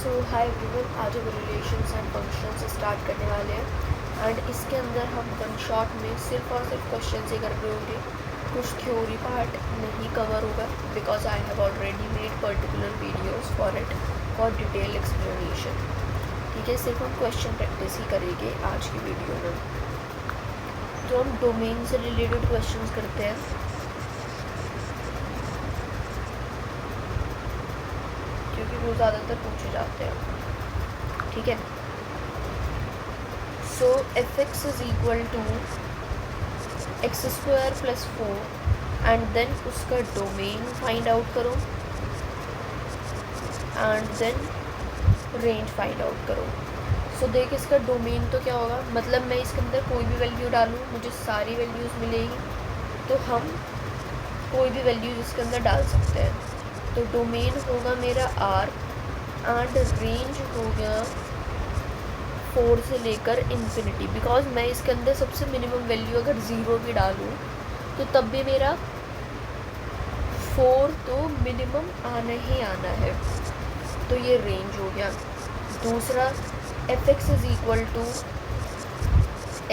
सो hi everyone, आज हम relations and functions start करने वाले हैं एंड इसके अंदर हम वन शॉट में सिर्फ और सिर्फ क्वेश्चन ही कर रहे होंगे। कुछ थ्योरी पार्ट नहीं कवर होगा because I have already made particular videos for it for detail explanation. ठीक है, सिर्फ हम क्वेश्चन प्रैक्टिस ही करेंगे आज की वीडियो में। तो हम डोमेन से रिलेटेड क्वेश्चन करते हैं क्योंकि वो ज़्यादातर पूछे जाते हैं। ठीक है, so F x is equal to x square plus 4 and then उसका डोमेन फाइंड आउट करो and then range find out करो। सो देख, इसका डोमेन तो क्या होगा, मतलब मैं इसके अंदर कोई भी वैल्यू डालूँ मुझे सारी वैल्यूज़ मिलेगी, तो हम कोई भी वैल्यूज़ इसके अंदर डाल सकते हैं। तो डोमेन होगा मेरा R एंड रेंज होगा 4 से लेकर इन्फिनिटी। बिकॉज मैं इसके अंदर सबसे मिनिमम वैल्यू अगर 0 भी डालूँ तो तब भी मेरा 4 तो मिनिमम आना ही आना है। तो ये रेंज हो गया। दूसरा, f x is equal to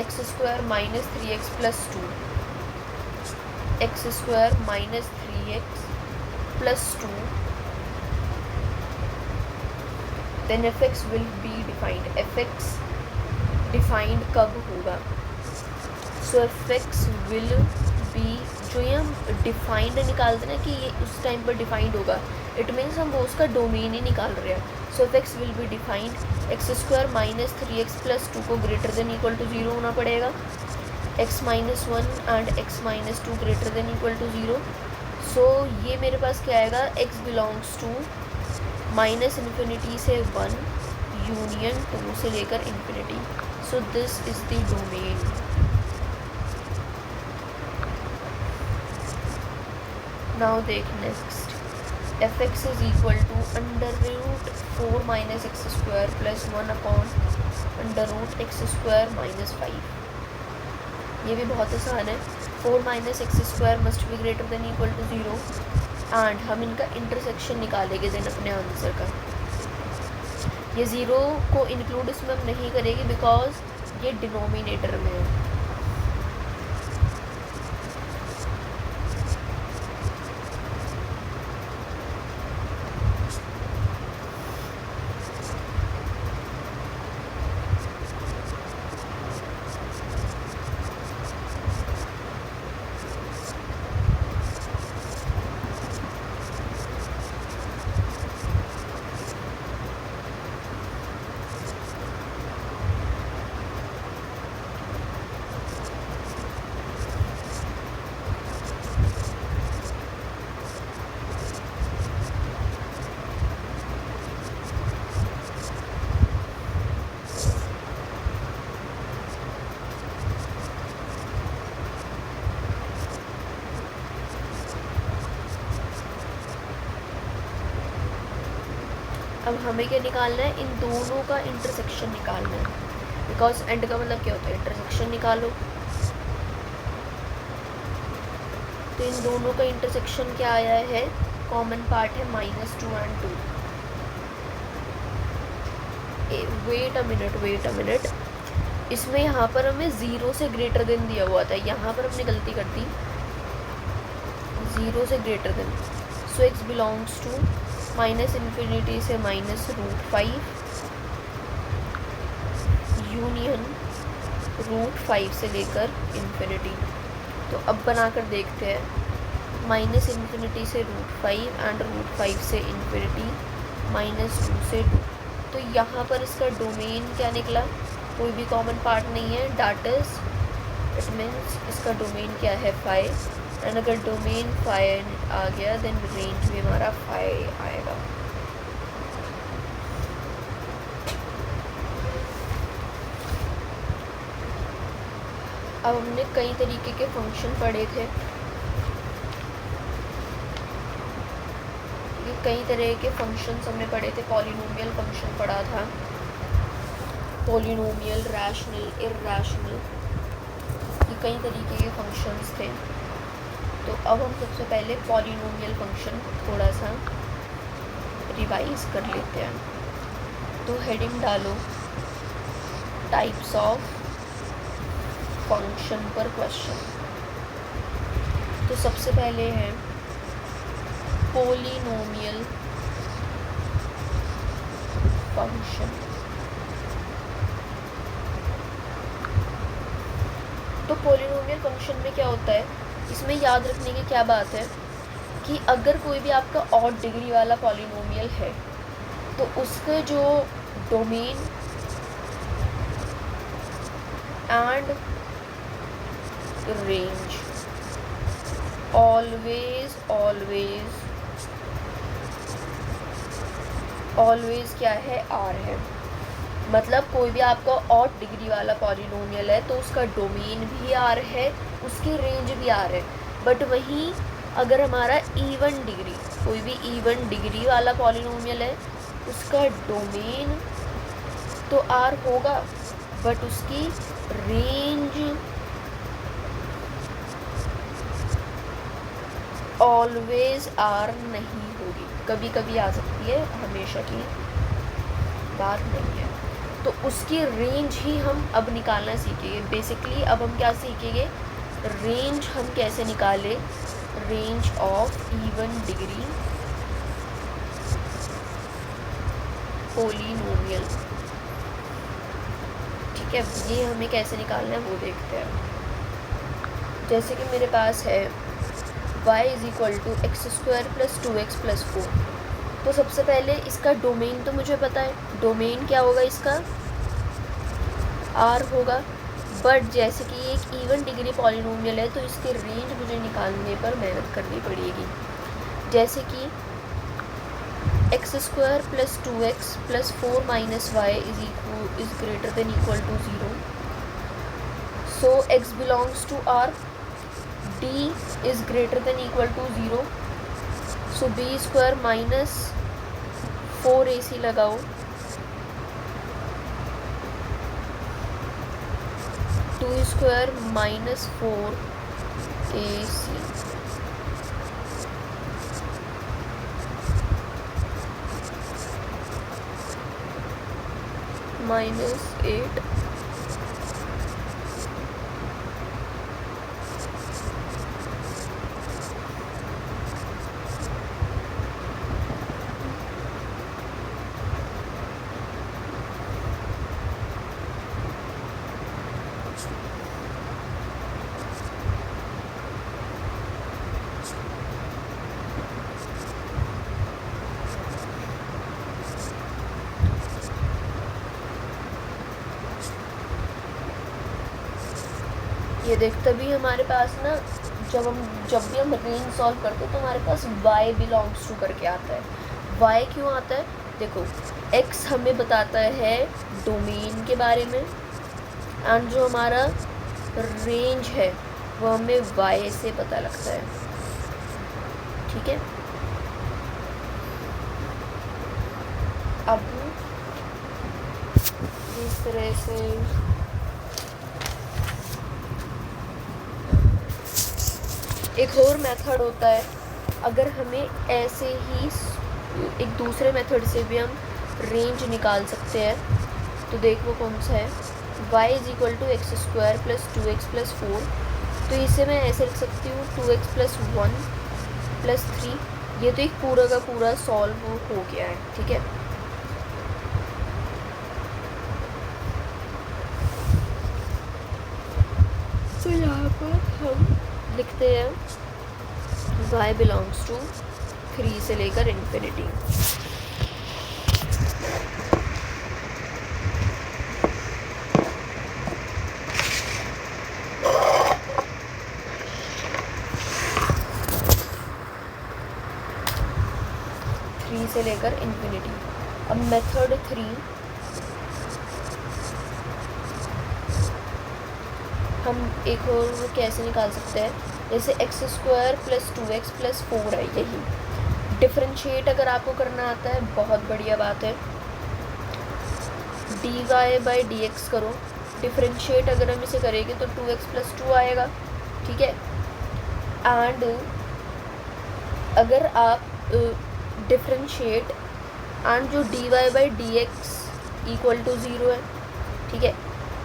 x square minus 3x plus 2, x square minus 3x plus 2, then fx will be defined। fx defined कब होगा? सो fx will be, जो ये हम डिफाइंड निकालते ना कि ये उस टाइम पर डिफाइंड होगा, इट मीन्स हम वो उसका डोमेन ही निकाल रहे हैं। सो fx will be defined x square minus 3x plus 2 को ग्रेटर देन इक्वल टू 0 होना पड़ेगा, x minus 1 and x minus 2 greater than equal to 0। So ये मेरे पास क्या आएगा, x belongs to minus infinity से 1 यूनियन 2 से लेकर infinity. So this is the domain. Now देख next, F x is equal to under root 4 minus X square plus 1 upon under root X square minus 5। ये भी बहुत आसान है। 4 minus X square must be greater than equal to 0 and हम इनका intersection निकालेंगे then अपने आंसर का। ये 0 को इंक्लूड इसमें हम नहीं करेंगे बिकॉज ये डिनोमिनेटर में है। अब हमें क्या निकालना है, इन दोनों का इंटरसेक्शन निकालना है। बिकॉज एंड का मतलब क्या होता है, इंटरसेक्शन निकालो। तो इन दोनों का इंटरसेक्शन क्या आया है, कॉमन पार्ट है -2 एंड 2। वेट अ मिनट, इसमें यहाँ पर हमें 0 से ग्रेटर देन दिया हुआ था, यहाँ पर हमने गलती कर दी, 0 से greater than. So x belongs to minus infinity से माइनस रूट 5 यूनियन रूट 5 से लेकर इन्फिनिटी। तो अब बनाकर देखते हैं, माइनस इन्फिनिटी से रूट 5 एंड रूट 5 से इन्फिनिटी -2 से 2। तो यहाँ पर इसका डोमेन क्या निकला, कोई भी कॉमन पार्ट नहीं है, दैट इज इट मीन्स इसका डोमेन क्या है 5 एंड अगर डोमेन 5 आ गया देन रेंज भी हमारा 5 आएगा। अब हमने कई तरीके के फंक्शन पढ़े थे, ये कई तरह के फंक्शंस हमने पढ़े थे। पॉलिनोमियल फंक्शन पढ़ा था, पॉलिनोमियल, रैशनल, इरैशनल, ये कई तरीके के फंक्शंस थे। तो अब हम सबसे पहले पॉलिनोमियल फंक्शन थोड़ा सा रिवाइज कर लेते हैं। तो हेडिंग डालो टाइप्स ऑफ फंक्शन पर क्वेश्चन। तो सबसे पहले है पोलिनोमियल फंक्शन। तो पोलिनोमियल फंक्शन में क्या होता है, इसमें याद रखने की क्या बात है कि अगर कोई भी आपका ऑड डिग्री वाला पॉलिनोमियल है तो उसका जो डोमेन एंड रेंज ऑलवेज क्या है, आर है। मतलब कोई भी आपका ऑड डिग्री वाला पॉलिनोमियल है तो उसका डोमेन भी आर है, उसकी रेंज भी आर है। बट वहीं अगर हमारा इवन डिग्री, कोई भी इवन डिग्री वाला पॉलिनोमियल है, उसका डोमेन तो आर होगा बट उसकी रेंज ऑलवेज आर नहीं होगी। कभी कभी आ सकती है, हमेशा की बात नहीं है। तो उसकी रेंज ही हम अब निकालना सीखेंगे। बेसिकली अब हम क्या सीखेंगे, रेंज हम कैसे निकालें, range of even degree polynomial. ठीक है, ये हमें कैसे निकालना है वो देखते हैं। जैसे कि मेरे पास है y = x² + 2x + 4। तो सबसे पहले इसका डोमेन तो मुझे पता है, डोमेन क्या होगा इसका, r होगा। बट जैसे कि एक इवन डिग्री पॉलिनोमियल है तो इसकी रेंज मुझे निकालने पर मेहनत करनी पड़ेगी। जैसे कि x² + 2x + 4 - y is greater than equal to 0. So x belongs to R. D is greater than equal to 0. So b² - 4ac लगाओ, 2² - 4ac -8 ये देख, तभी हमारे पास ना जब भी हम रेंज सॉल्व करते हैं तो हमारे पास y बिलोंग्स टू करके आता है। y क्यों आता है, देखो x हमें बताता है डोमेन के बारे में, एंड जो हमारा रेंज है वो हमें y से पता लगता है। ठीक है, अब इस तरह से एक और मेथड होता है। अगर हमें ऐसे ही एक दूसरे मेथड से भी हम रेंज निकाल सकते हैं, तो देख वो कौन सा है, y = x² + 2x + 4। तो इसे मैं ऐसे लिख सकती हूँ 2x + 1 + 3। ये तो एक पूरा का पूरा सॉल्व हो गया है। ठीक है, तो यहाँ पर हम लिखते हैं y belongs to 3 से लेकर इन्फिनिटी। से लेकर इन्फिनिटी। अब मेथड 3 हम एक और कैसे निकाल सकते हैं, जैसे x² + 2x + 4 है। यही डिफरेंशिएट अगर आपको करना आता है बहुत बढ़िया बात है, dy/dx करो। डिफरेंशिएट अगर हम इसे करेंगे तो 2x + 2 आएगा। ठीक है, एंड अगर आप डिफरेंशिएट एंड जो dy/dx इक्वल टू 0 है, ठीक है।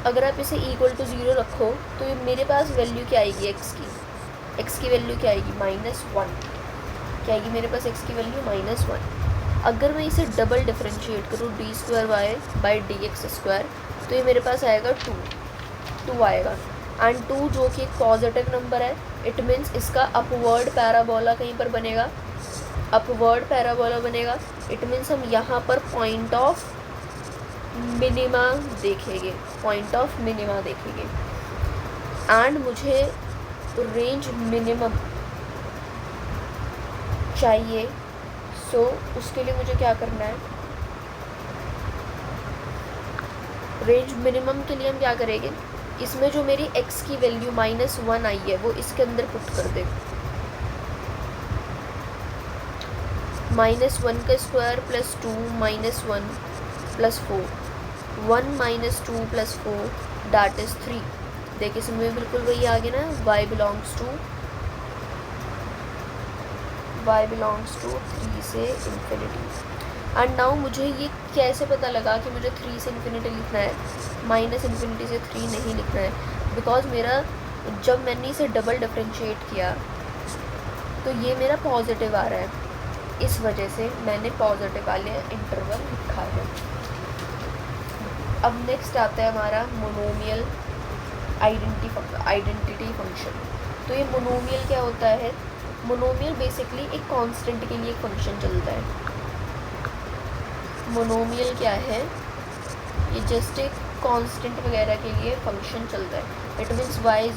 अगर आप इसे इक्वल टू 0 रखो तो ये मेरे पास वैल्यू क्या आएगी एक्स की वैल्यू क्या आएगी -1, क्या आएगी मेरे पास एक्स की वैल्यू -1। अगर मैं इसे डबल डिफरेंशिएट करूँ d²y/dx², तो ये मेरे पास आएगा 2 आएगा। एंड 2 जो कि एक पॉजिटिव नंबर है, इट मीन्स इसका अपवर्ड पैराबोला कहीं पर बनेगा, अपवर्ड पैराबोला बनेगा। इट मीन्स हम यहाँ पर पॉइंट ऑफ मिनिमा देखेंगे, पॉइंट ऑफ मिनिमा देखेंगे। एंड मुझे रेंज मिनिमम चाहिए, सो उसके लिए मुझे क्या करना है, रेंज मिनिमम के लिए हम क्या करेंगे, इसमें जो मेरी x की वैल्यू -1 आई है वो इसके अंदर पुट कर दे। -1 का square plus 2 -1 plus 4, 1 - 2 + 4 that is 3। देखिए इसमें बिल्कुल वही आ गया ना, y बिलोंग्स टू 3 से इन्फिनिटी। एंड नाउ मुझे ये कैसे पता लगा कि मुझे 3 से इन्फिनिटी लिखना है, -∞ से 3 नहीं लिखना है, बिकॉज मेरा जब मैंने इसे डबल डिफरेंशिएट किया तो ये मेरा पॉजिटिव आ रहा है, इस वजह से मैंने पॉजिटिव वाले इंटरवल लिखा है। अब नेक्स्ट आता है हमारा मोनोमियल आइडेंटिटी फंक्शन। तो ये मोनोमियल क्या होता है, मोनोमियल बेसिकली एक कांस्टेंट के लिए एक फंक्शन चलता है। मोनोमियल क्या है, ये जस्ट एक कांस्टेंट वगैरह के लिए फंक्शन चलता है। It means y =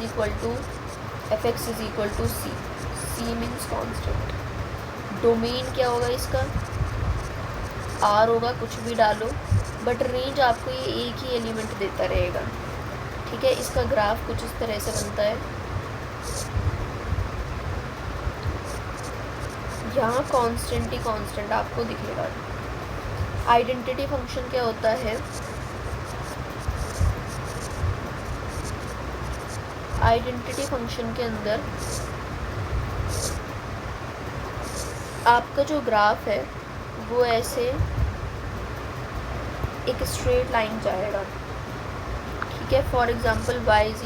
fx = c means constant. Domain क्या होगा इसका, r होगा, कुछ भी डालो, बट रेंज आपको ये एक ही एलिमेंट देता रहेगा, ठीक है। इसका ग्राफ कुछ इस तरह से बनता है, यहाँ कांस्टेंट ही कांस्टेंट आपको दिखेगा। आइडेंटिटी फंक्शन क्या होता है, आइडेंटिटी फंक्शन के अंदर आपका जो ग्राफ है वो ऐसे एक स्ट्रेट लाइन जाएगा, ठीक है। For example y =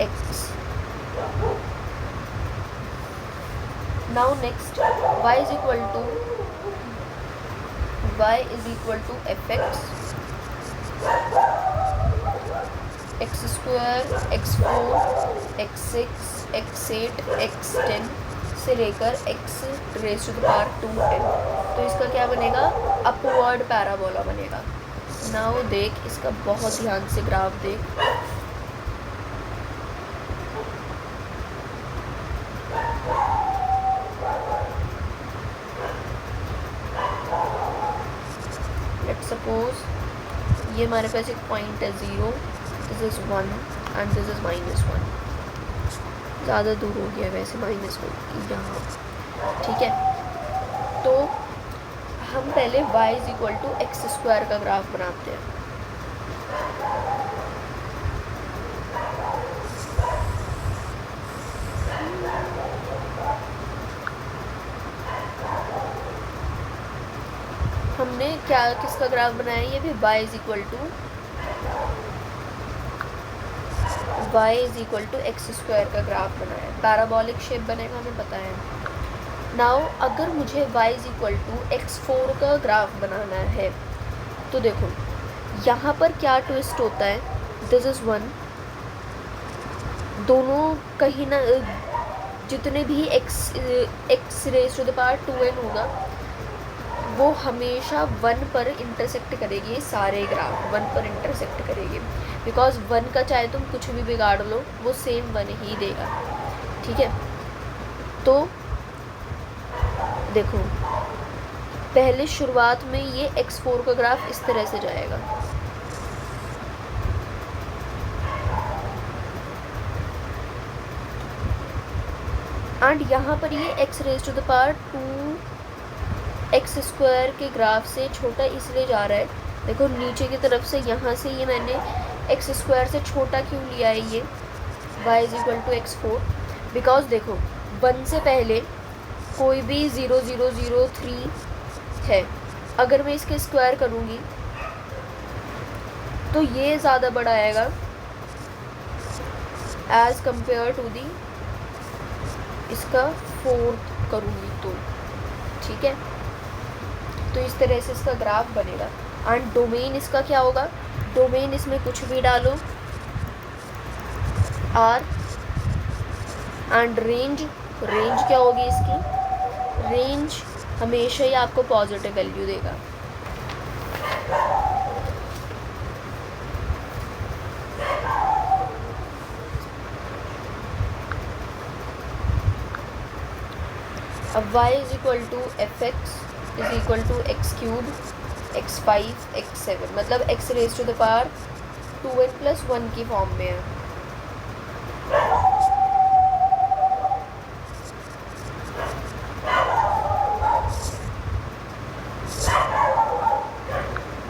x। Now next y = fx, x² x4 x6 x8 x10 से लेकर x⁻²n। तो इसका क्या बनेगा, अपवर्ड पैराबोला बनेगा। नाउ देख इसका बहुत ध्यान से ग्राफ देख, लेट्स सपोज ये हमारे पास एक पॉइंट है 0, this is 1 and this is -1। ज़्यादा दूर हो गया वैसे -1 यहाँ, ठीक है। तो हम पहले y = x² का ग्राफ बनाते हैं। हमने क्या किसका ग्राफ बनाया, ये भी y = x² का ग्राफ बनाया, पैराबोलिक शेप बनेगा, हमें पता है। नाउ अगर मुझे y = x4 का ग्राफ बनाना है तो देखो यहाँ पर क्या ट्विस्ट होता है, दिस इज़ 1, दोनों कहीं ना जितने भी x⁻²n होगा वो हमेशा 1 पर इंटरसेक्ट करेगी, सारे ग्राफ 1 पर इंटरसेक्ट करेगी, बिकॉज 1 का चाहे तुम कुछ भी बिगाड़ लो वो सेम 1 ही देगा, ठीक है। तो देखो पहले शुरुआत में ये x4 का ग्राफ इस तरह से जाएगा, एंड यहाँ पर ये x⁻² के ग्राफ से छोटा इसलिए जा रहा है, देखो नीचे की तरफ से, यहाँ से ये मैंने x² से छोटा क्यों लिया है ये y = x4, बिकॉज देखो 1 से पहले कोई भी 0 0 0 3 है, अगर मैं इसके स्क्वायर करूँगी तो ये ज़्यादा बड़ा आएगा एज़ कंपेयर टू दी इसका फोर्थ करूँगी तो, ठीक है। तो इस तरह से इसका ग्राफ बनेगा। एंड डोमेन इसका क्या होगा, डोमेन इसमें कुछ भी डालो आर, एंड रेंज, रेंज क्या होगी इसकी, रेंज हमेशा ही आपको पॉजिटिव वैल्यू देगा। अब y is equal to f x is equal to x cube x5 x7, मतलब x raise to the power 2n+1 की फॉर्म में है।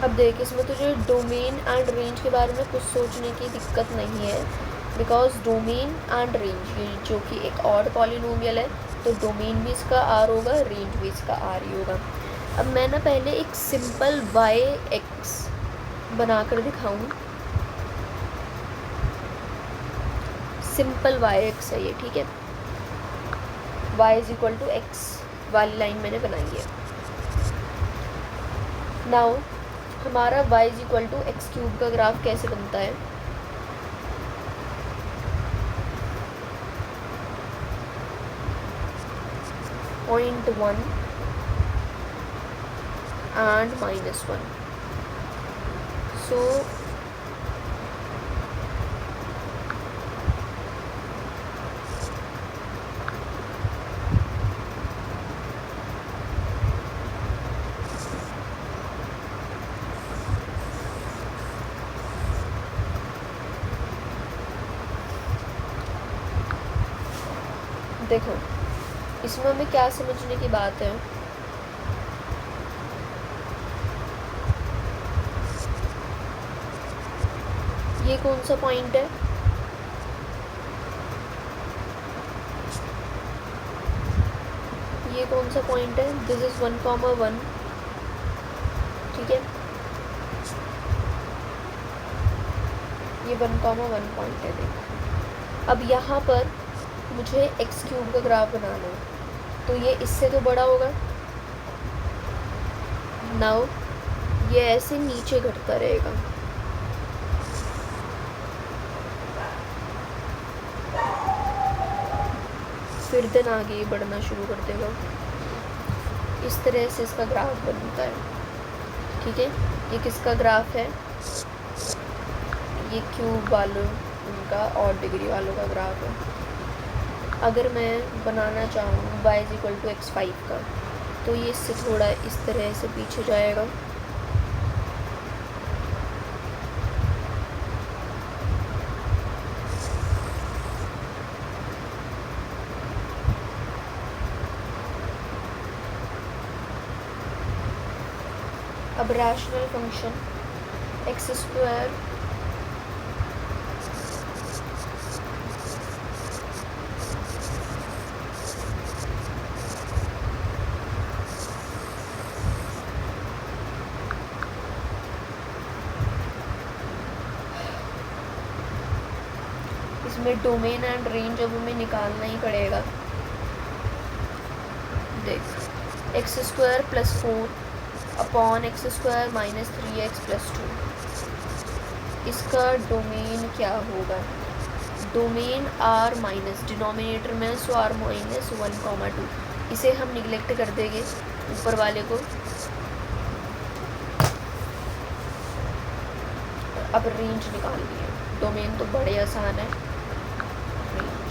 अब देख, इसमें तुझे डोमेन एंड रेंज के बारे में कुछ सोचने की दिक्कत नहीं है, बिकॉज डोमेन एंड रेंज ये जो कि एक ऑड पॉलिनोमियल है, तो डोमेन भी इसका आर होगा, रेंज भी इसका आर ही होगा। अब मैं ना पहले एक सिंपल वाई एक्स बना कर दिखाऊँ। सिंपल वाई एक्स है ये, ठीक है। Y is equal to x वाली लाइन मैंने बनाई है। नाउ हमारा y is equal to x cube का ग्राफ कैसे बनता है, पॉइंट 1 एंड -1। सो देखो, इसमें हमें क्या समझने की बात है, ये कौन सा पॉइंट है, ये कौन सा पॉइंट है, दिस इज 1,1, ठीक है। ये 1,1 पॉइंट है। देखो, अब यहाँ पर मुझे एक्स क्यूब का ग्राफ बनाना है, तो ये इससे तो बड़ा होगा। नाउ ये ऐसे नीचे घटता रहेगा, फिर दिन आगे बढ़ना शुरू कर देगा। इस तरह से इसका ग्राफ बनता है, ठीक है। ये किसका ग्राफ है, ये क्यूब वालों उनका और डिग्री वालों का ग्राफ है। अगर मैं बनाना चाहूँ y is equal to x5 का, तो ये इससे थोड़ा इस तरह से पीछे जाएगा। अब रैशनल फंक्शन x², इसमें डोमेन एंड रेंज अब हमें निकालना ही पड़ेगा। देख, x² + 4 अपॉन x² - 3x + 2, इसका डोमेन क्या होगा, डोमेन r माइनस डिनोमिनेटर में, सो r - 1,2, इसे हम निगलेक्ट कर देंगे ऊपर वाले को। अब रेंज निकालनी है, डोमेन तो बड़े आसान है। Range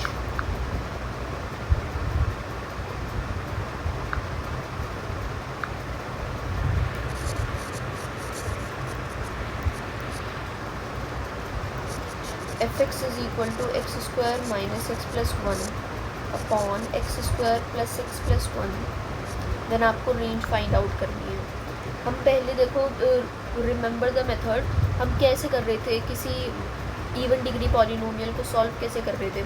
f(x) is equal to x² - x + 1 upon x² + x + 1। Then आपको रेंज फाइंड आउट करनी है। हम पहले देखो, रिमेंबर द मेथड, हम कैसे कर रहे थे, किसी इवन डिग्री पॉलिनोमियल को सॉल्व कैसे कर रहे थे,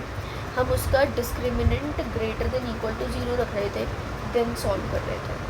हम उसका discriminant greater than equal to 0 रख रहे थे, देन सॉल्व कर रहे थे।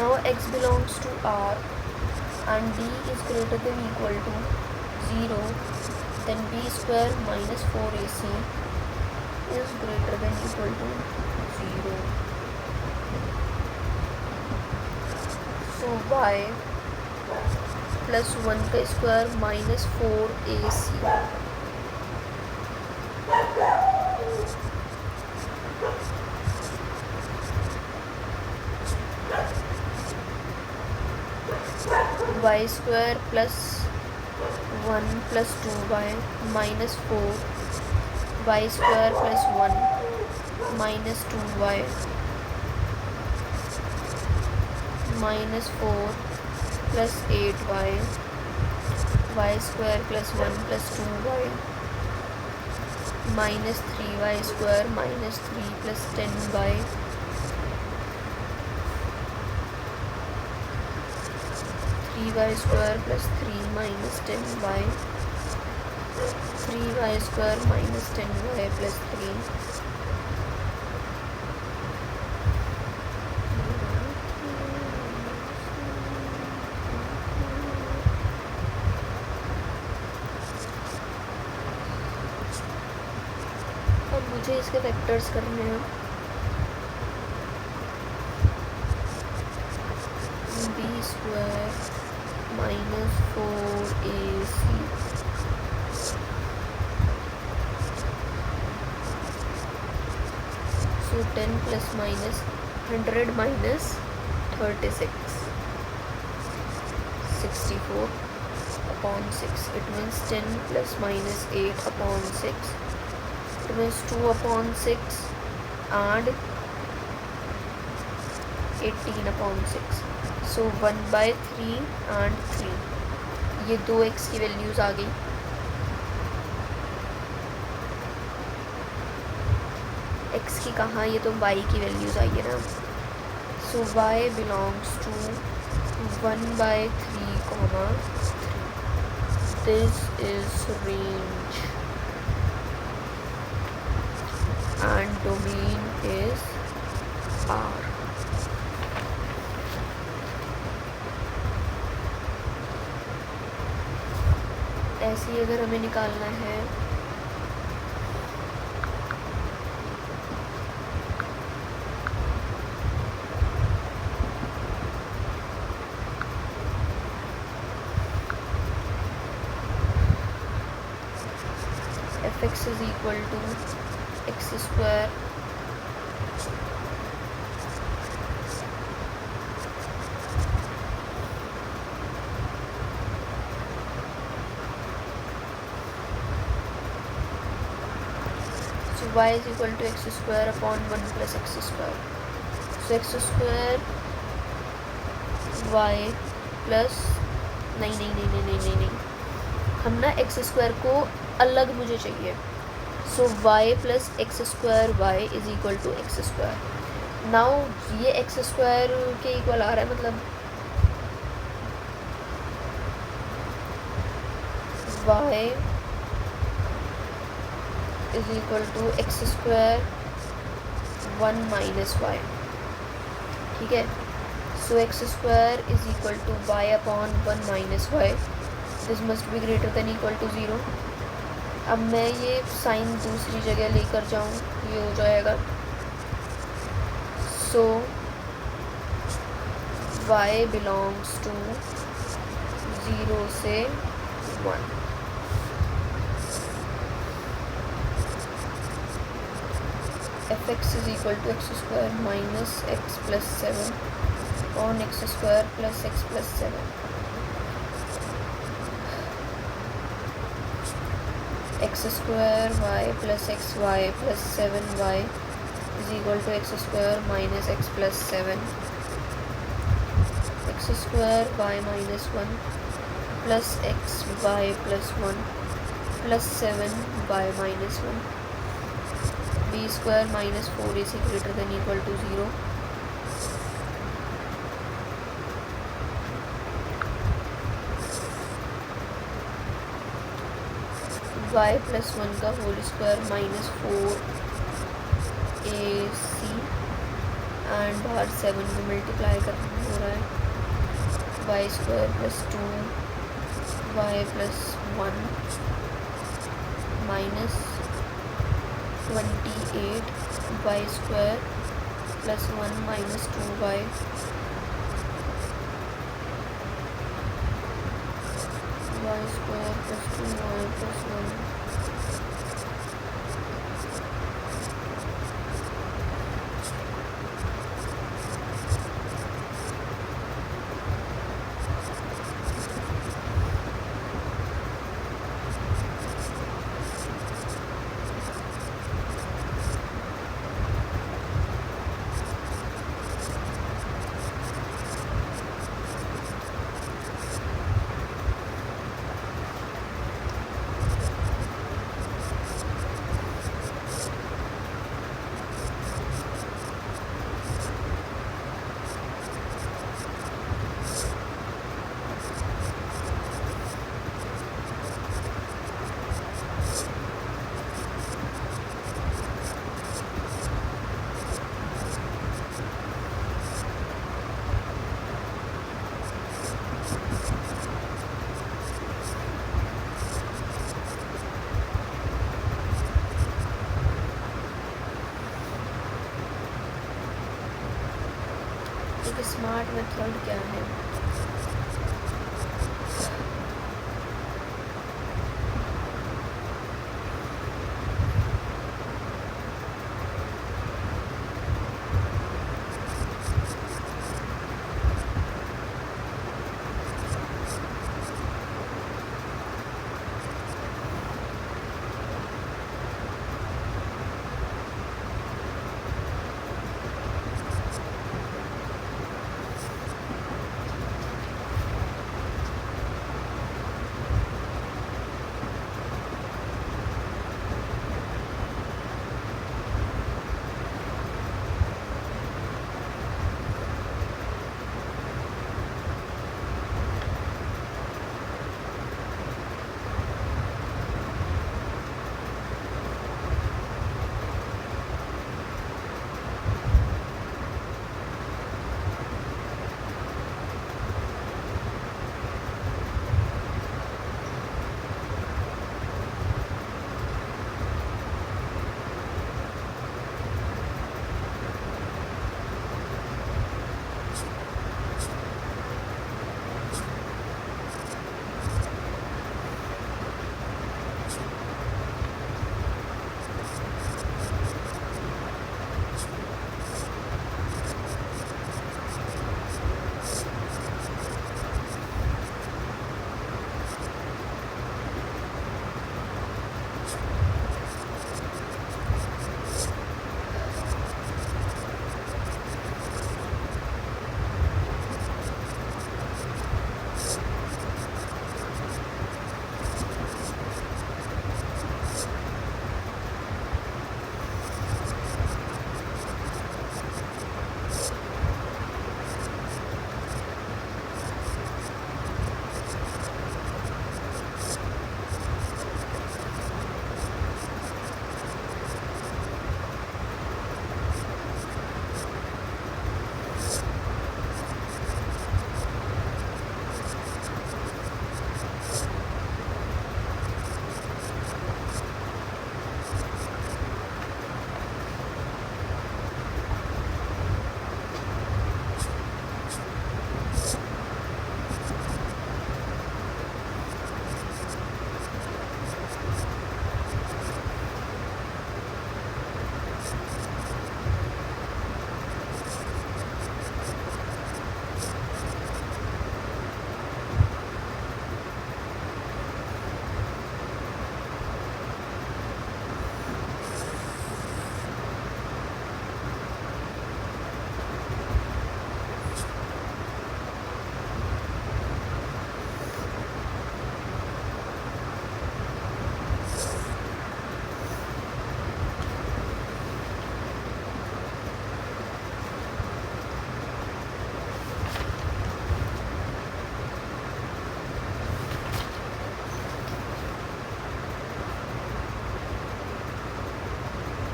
Now x belongs to R and d is greater than equal to 0, then b square minus 4ac is greater than equal to 0. So y plus 1 का square minus 4ac y square plus 1 plus 2y minus 4 y square plus 1 minus 2y minus 4 plus 8y y square plus 1 plus 2y minus 3y square minus 3 plus 10y y square plus 3 minus 10y 3y square minus 10y plus 3 अब मुझे इसके vectors करने हैं b square minus 4ac so 10 plus minus 100 minus 36 64 upon 6 it means 10 plus minus 8 upon 6 it means 2 upon 6 and 18 upon 6 so 1/3 and 3 ये दो x की values आ गई। x की कहाँ, ये तो y की वैल्यूज़ आई है ना। So y belongs to 1/3, this is range and domain is R। ऐसे ही अगर हमें निकालना है f(x) is equal to x square y is equal to x square upon 1 plus x square. So x square y plus नहीं हम ना x square को अलग मुझे चाहिए। So y plus x square y is equal to x square. Now ये x square के equal आ रहा है, मतलब y is equal to x square 1 minus y, ठीक है। सो x square is equal to y upon 1 minus y, this must be greater than equal to 0। अब मैं ये साइन दूसरी जगह लेकर जाऊँ, ये हो जाएगा सो y बिलोंग्स टू 0 से 1। f(x) is equal to x square minus x plus 7 on x square plus x plus 7। x square y plus xy plus 7y is equal to x square minus x plus 7। x square y minus 1 plus xy plus 1 plus 7y minus 1 b square minus 4ac greater than equal to 0। y plus 1 का whole square minus 4ac and बाहर 7 को multiply करना हो रहा है। Y square plus 2 y plus 1 minus 28 y square plus 1 minus 2y y square plus 2y plus 1। एक smart method क्या है?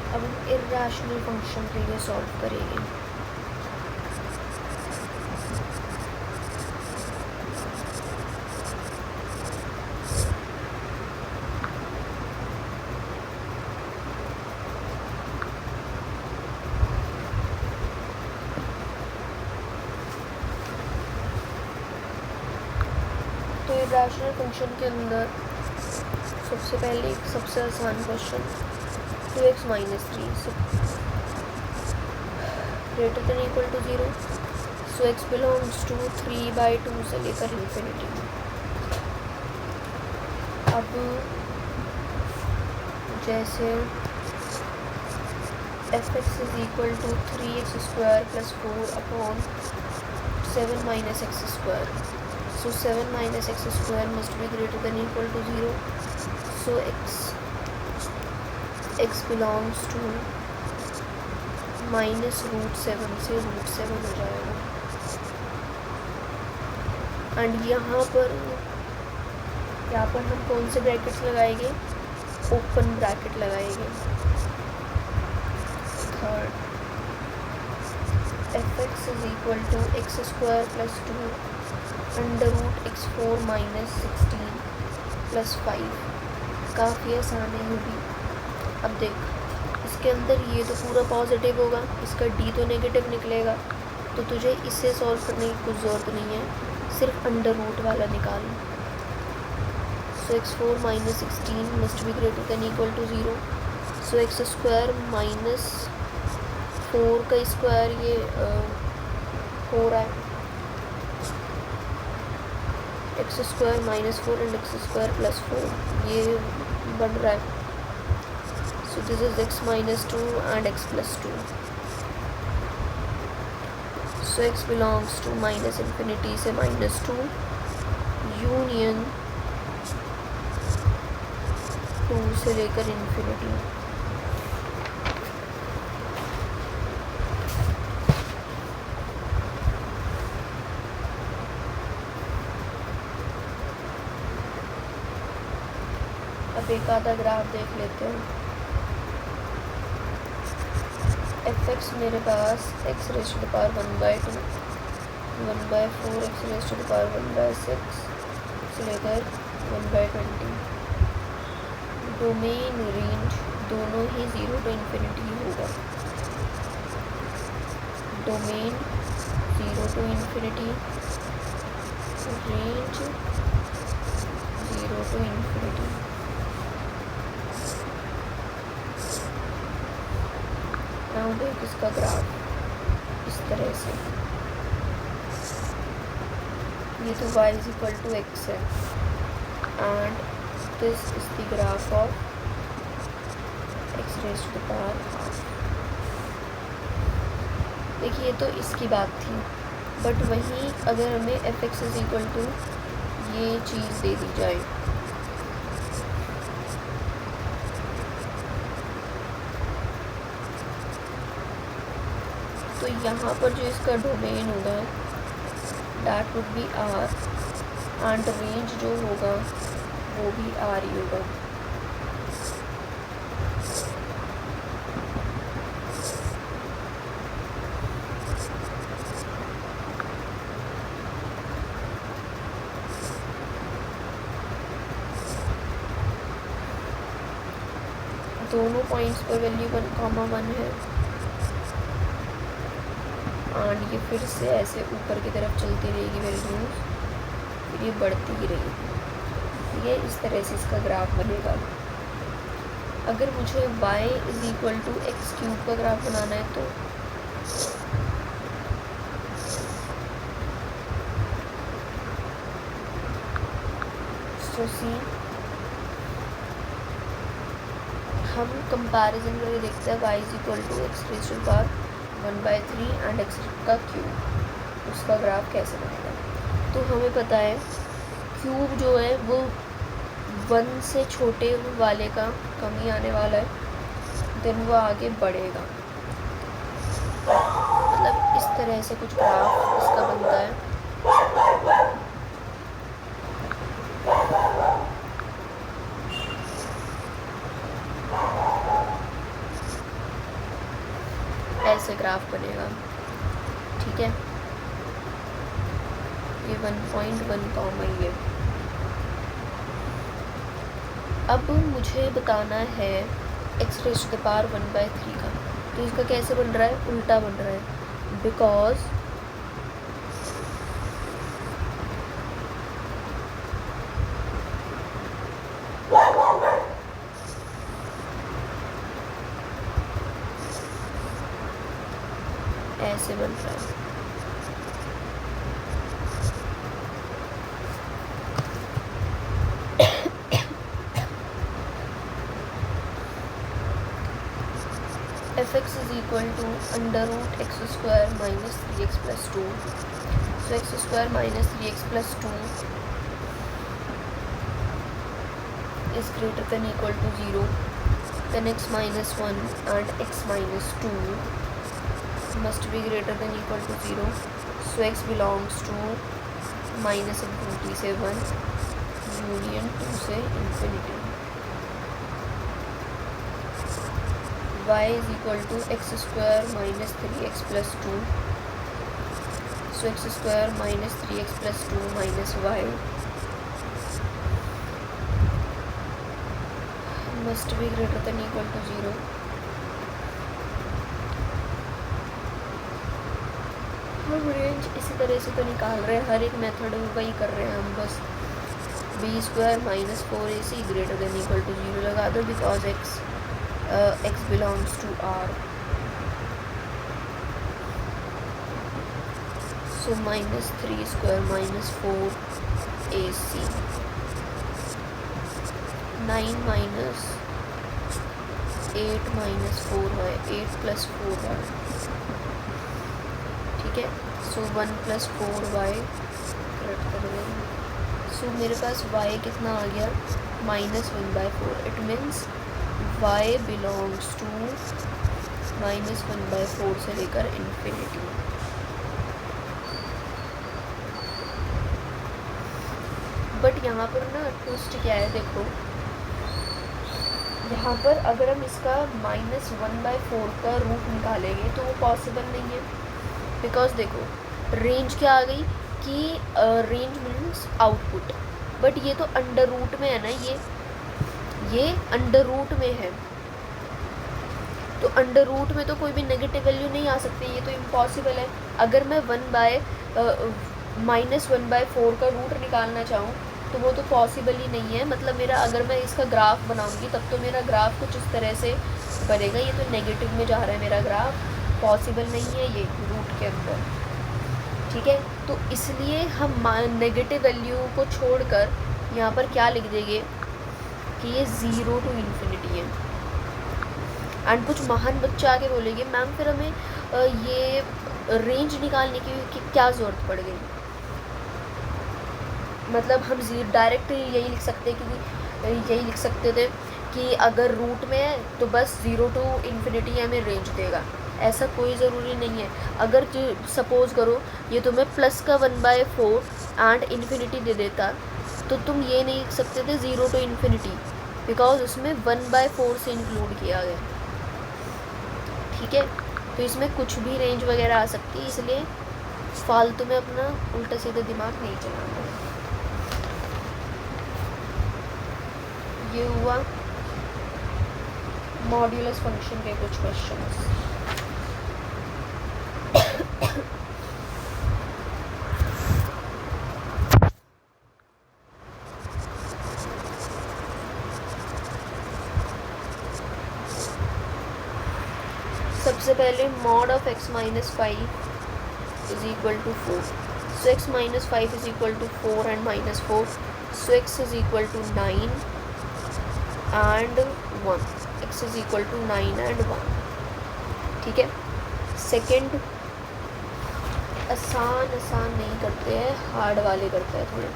अब हम इर्रेशनल फंक्शन के लिए सॉल्व करेंगे। रैशनल फंक्शन के अंदर सबसे पहले सबसे आसान question 2x minus 3 greater than equal to 0, so x belongs to 3/2 से लेकर इन्फिनिटी। अब जैसे fx is equal to 3x² + 4/7 - x², so 7 - x² must be greater than equal to 0, so x belongs to -√7 से √7 हो जाएगा। एंड यहाँ पर हम कौन से ब्रैकेट्स लगाएंगे? ओपन ब्रैकेट लगाएंगे। Third, fx is equal to x² + 2 √x4 - 16 + 5। काफ़ी आसान है ये भी। अब देख, इसके अंदर ये तो पूरा पॉजिटिव होगा, इसका d तो नेगेटिव निकलेगा, तो तुझे इससे सॉल्व करने की कुछ ज़रूरत नहीं है, सिर्फ अंडर रूट वाला निकालना। So x4 - 16 must be greater than equal to 0, so x² - 4 का स्क्वायर ये हो रहा है x² - 4 and x² + 4 ये बन रहा है। So this is x - 2 and x + 2. So x belongs to -infinity से -2 यूनियन 2 से लेकर इन्फिनिटी। अब एक आधा ग्राफ देख लेते हैं। fx मेरे पास x⁻⁴ 1/2 1/4 x⁻⁴ 1/6 से लेकर 1/20। डोमेन रेंज दोनों ही 0 to इन्फिनिटी होगा। Domain 0 to infinity, range 0 to infinity. Now देख इसका ग्राफ इस तरह से, ये तो y = x है and this is the graph of x⁻²। देखिए तो इसकी बात थी, बट वहीं अगर हमें fx = ये चीज़ दे दी जाए तो यहाँ पर जो इसका डोमेन होगा that would be R and range जो होगा वो भी R ही होगा। दोनों पॉइंट्स पर वैल्यू 1,1 है एंड ये फिर से ऐसे ऊपर की तरफ चलती रहेगी वैल्यू, फिर ये बढ़ती ही रहेगी। ये इस तरह से इसका ग्राफ बनेगा। अगर मुझे y = x³ का ग्राफ बनाना है तो सी हम कंपैरिजन करके देखते हैं y = x⁻³ 1/3 एंड x का क्यूब, उसका ग्राफ कैसे बनेगा। तो हमें पता है क्यूब जो है वो 1 से छोटे वाले का कम ही आने वाला है, देन वो आगे बढ़ेगा। मतलब इस तरह से कुछ ग्राफ इसका बनता है। ऐसे ग्राफ बनेगा, ठीक है। ये 1.1 कॉमा ये। अब मुझे बताना है x⁻⁴ 1/3 का, तो इसका कैसे बन रहा है? उल्टा बन रहा है, बिकॉज बन रहा है। fx is equal to under root x square minus 3x plus 2. So x square minus 3x plus 2 is greater than equal to 0. Then x minus 1 and x minus 2 must be greater than equal to 0. So x belongs to minus infinity से 1 union 2 से infinity. Y is equal to x square minus 3x plus 2. So x square minus 3x plus 2 minus y must be greater than equal to 0. हम range इसी तरह से तो निकाल रहे हैं, हर एक मेथड में वही कर रहे हैं हम, बस b square minus 4ac greater than equal to 0 लगा दो, because x belongs to R. So minus 3 square minus 4ac. 9 minus 8 minus 4y, 8 plus 4y. ठीक है, सो 1 plus 4y करेक्ट कर देंगे. सो मेरे पास y कितना आ गया, -1/4. It means y belongs to -1/4 से लेकर इन्फिनिटी. बट यहाँ पर ना ट्विस्ट क्या है, देखो यहाँ पर अगर हम इसका -1/4 का रूट निकालेंगे तो वो पॉसिबल नहीं है, बिकॉज देखो रेंज क्या आ गई कि रेंज मीन्स आउटपुट, बट ये तो अंडर रूट में है ना, ये अंडर रूट में है, तो अंडर रूट में तो कोई भी नेगेटिव वैल्यू नहीं आ सकती, ये तो इम्पॉसिबल है. अगर मैं -1/4 का रूट निकालना चाहूँ तो वो तो पॉसिबल ही नहीं है. मतलब मेरा अगर मैं इसका ग्राफ बनाऊंगी तब तो मेरा ग्राफ कुछ इस तरह से बनेगा, ये तो नेगेटिव में जा रहा है मेरा ग्राफ, पॉसिबल नहीं है ये रूट के अंदर. ठीक है, तो इसलिए हम नेगेटिव वैल्यू को छोड़कर यहाँ पर क्या लिख देंगे कि ये 0 to इन्फिनिटी है. एंड कुछ महान बच्चे आके बोलेंगे मैम फिर हमें ये रेंज निकालने की क्या ज़रूरत पड़ गई. मतलब हम डायरेक्ट यही लिख सकते थे कि अगर रूट में है तो बस 0 to इन्फिनिटी हमें रेंज देगा. ऐसा कोई ज़रूरी नहीं है. अगर सपोज़ करो ये तुम्हें प्लस का 1/4 एंड इन्फिनिटी दे देता तो तुम ये नहीं लिख सकते थे 0 to इन्फिनिटी, बिकॉज उसमें 1/4 से इंक्लूड किया गया. ठीक है, तो इसमें कुछ भी रेंज वगैरह आ सकती है, इसलिए फालतू में अपना उल्टा सीधा दिमाग नहीं चलाना है. ये हुआ मॉड्यूलस फंक्शन के कुछ क्वेश्चंस. सबसे पहले mod of x minus 5 is equal to 4. So x minus 5 is equal to 4 and minus 4. So x is equal to 9 and 1. x is equal to 9 and 1. ठीक है, सेकेंड आसान नहीं करते हैं, हार्ड वाले करते हैं थोड़े.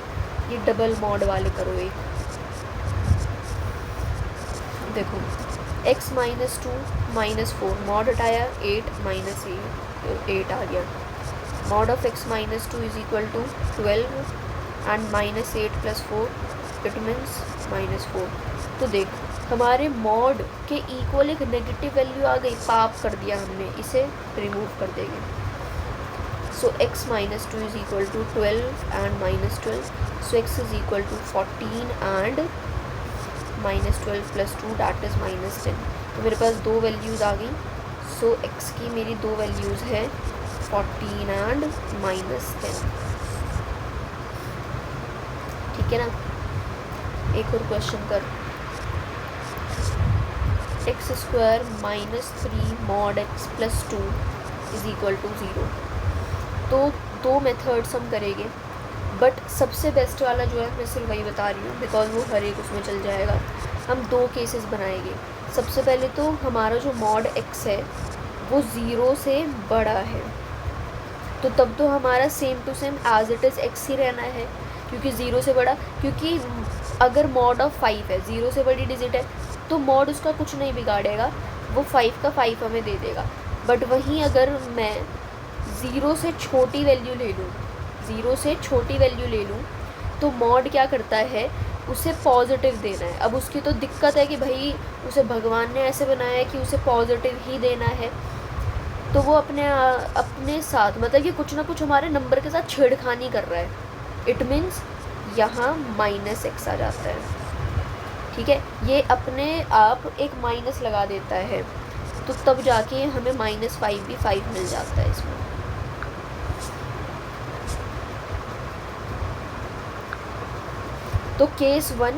ये डबल मॉड वाले करो. एक देखो x minus 2 minus 4 मॉड हटाया 8 minus 8 आ गया. Mod of x minus 2 is equal to 12 and minus 8 plus 4 it means -4. तो देख हमारे मॉड के इक्वल एक नेगेटिव वैल्यू आ गई, पाप कर दिया हमने, इसे रिमूव कर देंगे. सो x minus 2 is equal to 12 and -12. So x is equal to 14 and -12 plus 2 that is -10. तो मेरे पास दो वैल्यूज़ आ गई. सो x की मेरी दो वैल्यूज़ है 14 and -10. ठीक है ना. एक और क्वेश्चन कर. x² -3 mod x plus 2 is equal to 0। तो 2 मेथड्स हम करेंगे, बट सबसे बेस्ट वाला जो है मैं सिर्फ वही बता रही हूँ बिकॉज वो हर एक उसमें चल जाएगा। हम 2 केसेस बनाएंगे। सबसे पहले तो हमारा जो मॉड x है वो 0 से बड़ा है, तो तब तो हमारा same to same as it is x ही रहना है, क्योंकि 0 से बड़ा, क्योंकि अगर मॉड ऑफ 5 है, 0 से बड़ी डिजिट है, तो मॉड उसका कुछ नहीं बिगाड़ेगा, वो 5 का 5 हमें दे देगा। बट वहीं अगर मैं 0 से छोटी वैल्यू ले लूँ, 0 से छोटी वैल्यू ले लूँ, तो मॉड क्या करता है, उसे पॉजिटिव देना है। अब उसकी तो दिक्कत है कि भाई उसे भगवान ने ऐसे बनाया है कि उसे पॉजिटिव ही देना है, तो वो अपने साथ मतलब कि कुछ ना कुछ हमारे नंबर के साथ छेड़खानी कर रहा है। इट मीन्स यहाँ -x आ जाता है, ठीक है। ये अपने आप एक माइनस लगा देता है, तो तब जाके हमें -5 भी 5 मिल जाता है इसमें। तो केस 1,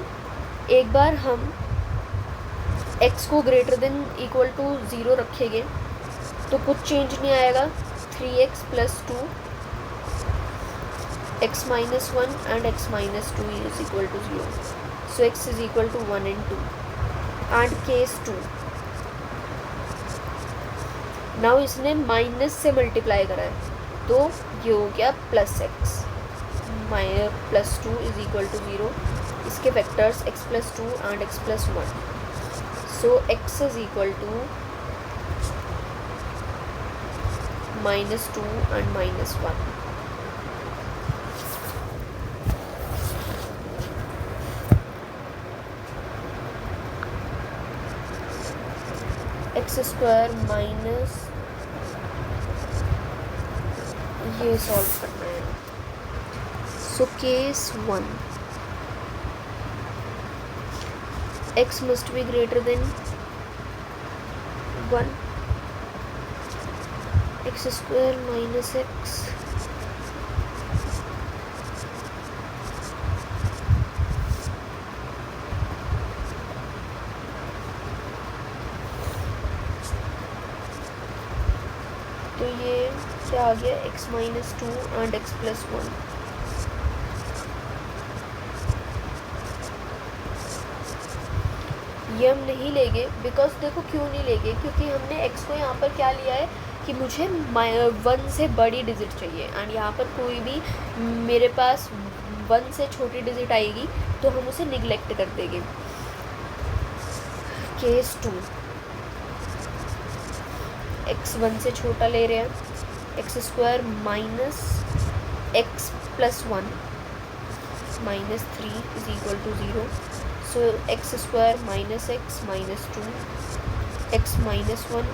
एक बार हम x को ग्रेटर देन इक्वल टू 0 रखेंगे तो कुछ चेंज नहीं आएगा। 3x + 2 x - 1 and x - 2 is equal to 0. So x is equal to 1 and 2. And case 2, now इसने माइनस से मल्टीप्लाई करा है, तो ये हो गया +x +2 is equal to 0. इसके vectors x + 2 and x + 1. So x is equal to -2 and -1. x² minus, ये सॉल्व करना है। So case 1, x must be greater than 1, x² - x तो ये क्या आ गया, x - 2 and x + 1। ये हम नहीं लेंगे बिकॉज देखो क्यों नहीं लेंगे, क्योंकि हमने x को यहाँ पर क्या लिया है कि मुझे 1 से बड़ी डिजिट चाहिए, एंड यहाँ पर कोई भी मेरे पास 1 से छोटी डिजिट आएगी तो हम उसे निगलेक्ट कर देंगे। केस 2, x 1 से छोटा ले रहे हैं, x² - x + 1 -3 is equal to 0. So x² - x -2 x - 1,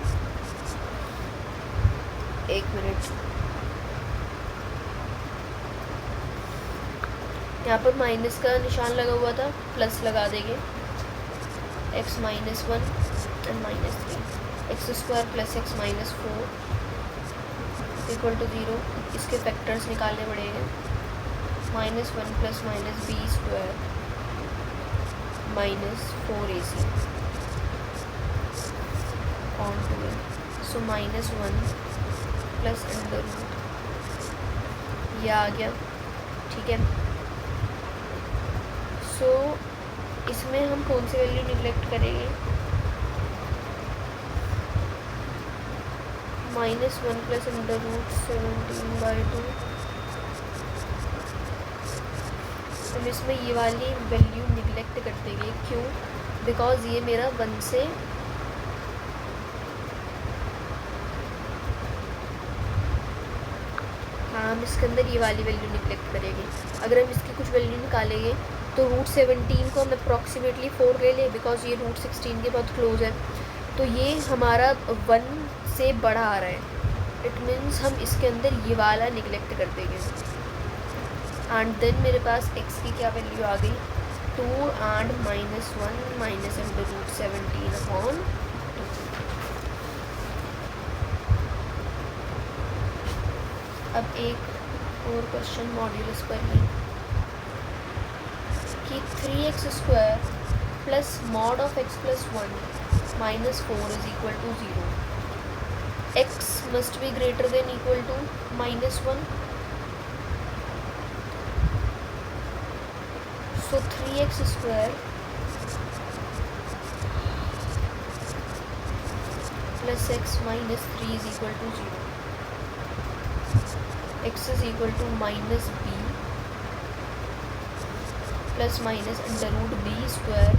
एक मिनट, यहाँ पर माइनस का निशान लगा हुआ था, प्लस लगा देंगे, x - 1 and -3, x² + x - 4 equal to 0. इसके फैक्टर्स निकालने पड़ेंगे, -1 + -b² -4ac on 2. सो -1 + √, यह आ गया, ठीक है। सो इसमें हम कौन सी वैल्यू निगलेक्ट करेंगे, -1 + √17/2। हम इसमें ये वाली वैल्यू निगलेक्ट कर देंगे, क्यों, बिकॉज ये मेरा 1 से हम इसके अंदर ये वाली वैल्यू निगलेक्ट करेंगे। अगर हम इसकी कुछ वैल्यू निकालेंगे तो √17 को हम अप्रॉक्सीमेटली 4 ले लें, बिकॉज ये √16 के बहुत क्लोज है, तो ये हमारा 1 से बड़ा आ रहा है। इट मीन्स हम इसके अंदर ये वाला निगलेक्ट कर देंगे, एंड देन मेरे पास x की क्या वैल्यू आ गई, 2 and -1 -√17/2। अब एक और क्वेश्चन मॉड्यूलस पर ही, कि 3x² + mod of x + 1 - 4 is equal to 0। x must be greater than equal to -1. So 3x square plus x minus 3 is equal to 0. X is equal to minus b plus minus under root b square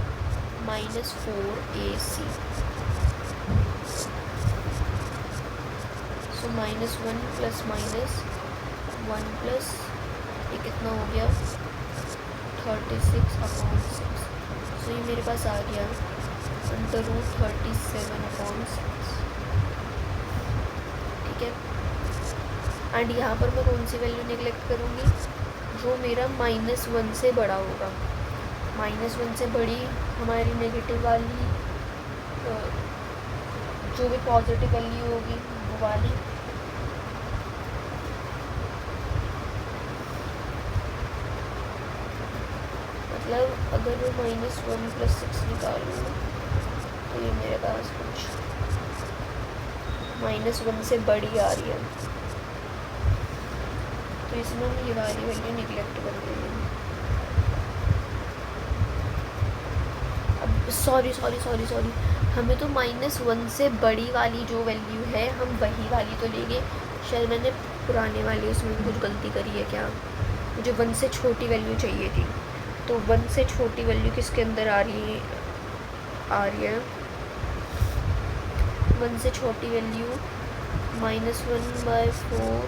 minus 4ac. So -1 plus minus 1 plus ये कितना हो गया 36/6. सो ये मेरे पास आ गया under root 37/6. ठीक है. And यहाँ पर मैं कौन सी वैल्यू निगलेक्ट करूँगी, जो मेरा -1 से बड़ा होगा. -1 से बड़ी हमारी नेगेटिव वाली जो भी पॉजिटिव वैल्यू होगी वो वाली. मतलब अगर मैं -1 + 6 निकालूँ तो ये मेरे पास कुछ -1 से बड़ी आ रही है, तो इसमें हम ये वाली वैल्यू निगलेक्ट कर देंगे. अब सॉरी हमें तो -1 से बड़ी वाली जो वैल्यू है हम वही वाली तो लेंगे. शायद मैंने पुराने वाली उसमें भी कुछ गलती करी है क्या. मुझे 1 से छोटी वैल्यू चाहिए थी, तो 1 से छोटी वैल्यू किसके अंदर आ रही है 1 से छोटी वैल्यू -1/4.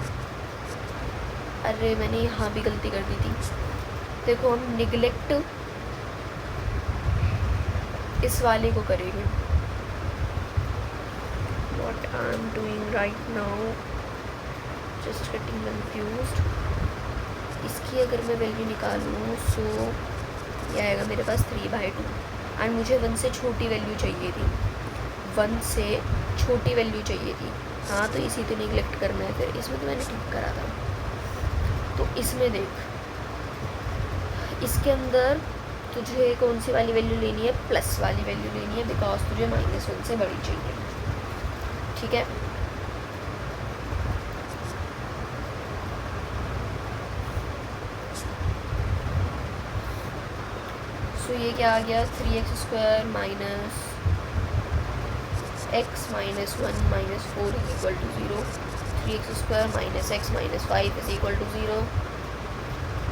अरे मैंने यहाँ भी गलती कर दी थी. देखो हम निगलेक्ट इस वाले को करेंगे. What I am doing right now, just getting confused. इसकी अगर मैं वैल्यू निकालूँ सो ये आएगा मेरे पास 3/2. एंड मुझे 1 से छोटी वैल्यू चाहिए थी, 1 से छोटी वैल्यू चाहिए थी. हाँ तो इसी तो निगलेक्ट करना है. फिर इसमें तो मैंने ठीक करा था. तो इसमें देख, इसके अंदर तुझे कौन सी वाली वैल्यू लेनी है, प्लस वाली वैल्यू लेनी है, बिकॉज तुझे -1 से बड़ी चाहिए. ठीक है. सो ये क्या आ गया 3x square minus x minus 1 minus 4 is equal to 0. 3x square minus x minus 5 is equal to 0.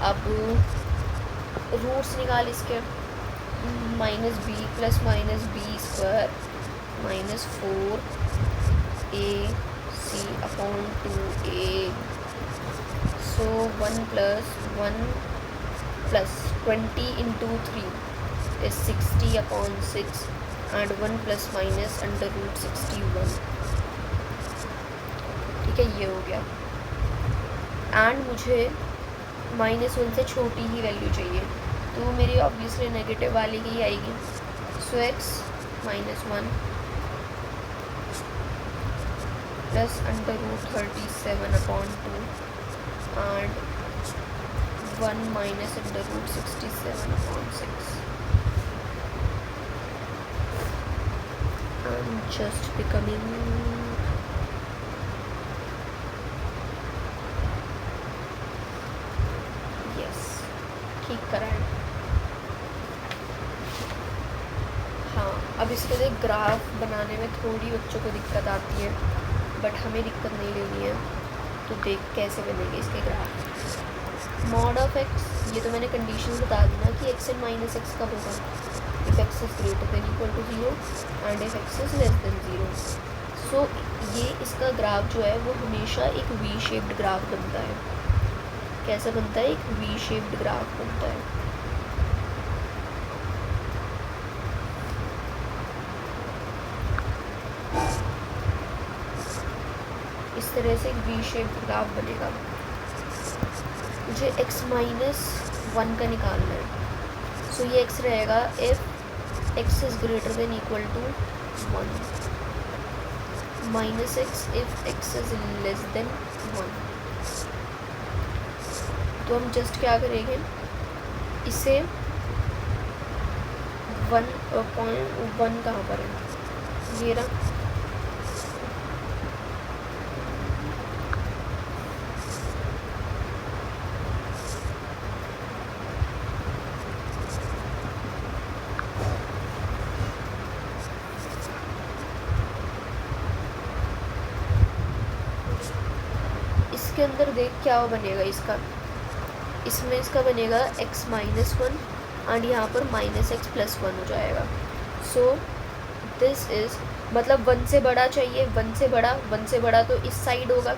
अब रूट्स निकाल इसके. -b plus -b square minus 4ac/2a. So 1 plus 1 plus 20 into 3 is 60/6 and 1 plus minus under root 61. ठीक है, ये हो गया. And मुझे -1 से छोटी ही वैल्यू चाहिए, तो मेरी ऑब्वियसली नेगेटिव वाली की आएगी. So x -1 plus under root 37/2 and 1 minus under root 67/6. I'm just becoming yes, ठीक करा है. हाँ, अब इसके लिए ग्राफ बनाने में थोड़ी बच्चों को दिक्कत आती है, बट हमें दिक्कत नहीं लेनी है. तो देख कैसे बनेंगे इसके ग्राफ. मॉड ऑफ x, ये तो मैंने कंडीशन बता दी ना कि x एंड माइनस x कब होगा, if x is greater than equal to 0 and if x is less than 0. So ये इसका ग्राफ जो है वो हमेशा एक वी शेप्ड ग्राफ बनता है. कैसा बनता है, एक वी शेप्ड ग्राफ बनता है. इस तरह से एक वी शेप्ड ग्राफ बनेगा. मुझे x -1 का निकालना है. सो ये x रहेगा if x is greater than equal to 1, minus x if x is less than 1. तो हम जस्ट क्या करेंगे, इसे 1.1 कहाँ पर है, ये रहा. इसके अंदर देख क्या बनेगा इसका, इसमें इसका बनेगा x माइनस वन एंड यहाँ पर माइनस एक्स प्लस वन हो जाएगा. सो दिस इज, मतलब वन से बड़ा चाहिए, वन से बड़ा तो इस साइड होगा.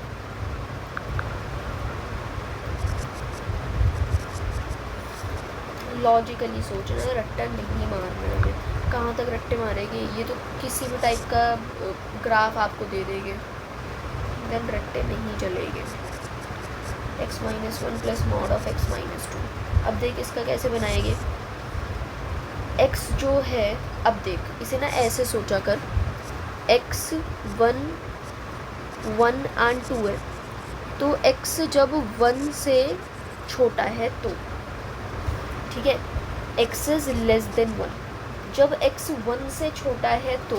लॉजिकली सोचना है, रट्टा नहीं मारना है. कहाँ तक रट्टे मारेंगे, ये तो किसी भी टाइप का ग्राफ आपको दे देंगे, देन रट्टे नहीं चलेंगे. x minus one plus mod of x minus two. अब देख इसका कैसे बनाएंगे. x जो है, अब देख इसे ना ऐसे सोचा कर, x वन एंड टू है, तो x जब वन से छोटा है तो, ठीक है, x is less then one. जब x वन से छोटा है तो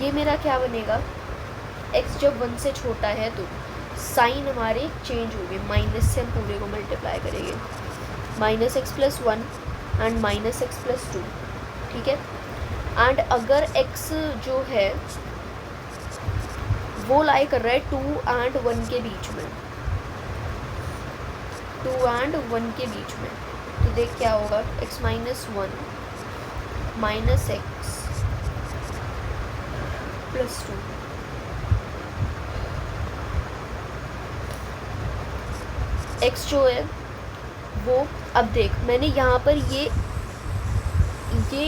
ये मेरा क्या बनेगा, x जब वन से छोटा है तो साइन हमारे चेंज हो गए, माइनस से हम पूरे को मल्टीप्लाई करेंगे. Minus x plus one and minus x plus to, ठीक है. एंड अगर x जो है वो लाई कर रहा है टू एंड वन के बीच में, टू एंड वन के बीच में, तो देख क्या होगा, x minus one minus x plus to. x जो है वो, अब देख मैंने यहाँ पर ये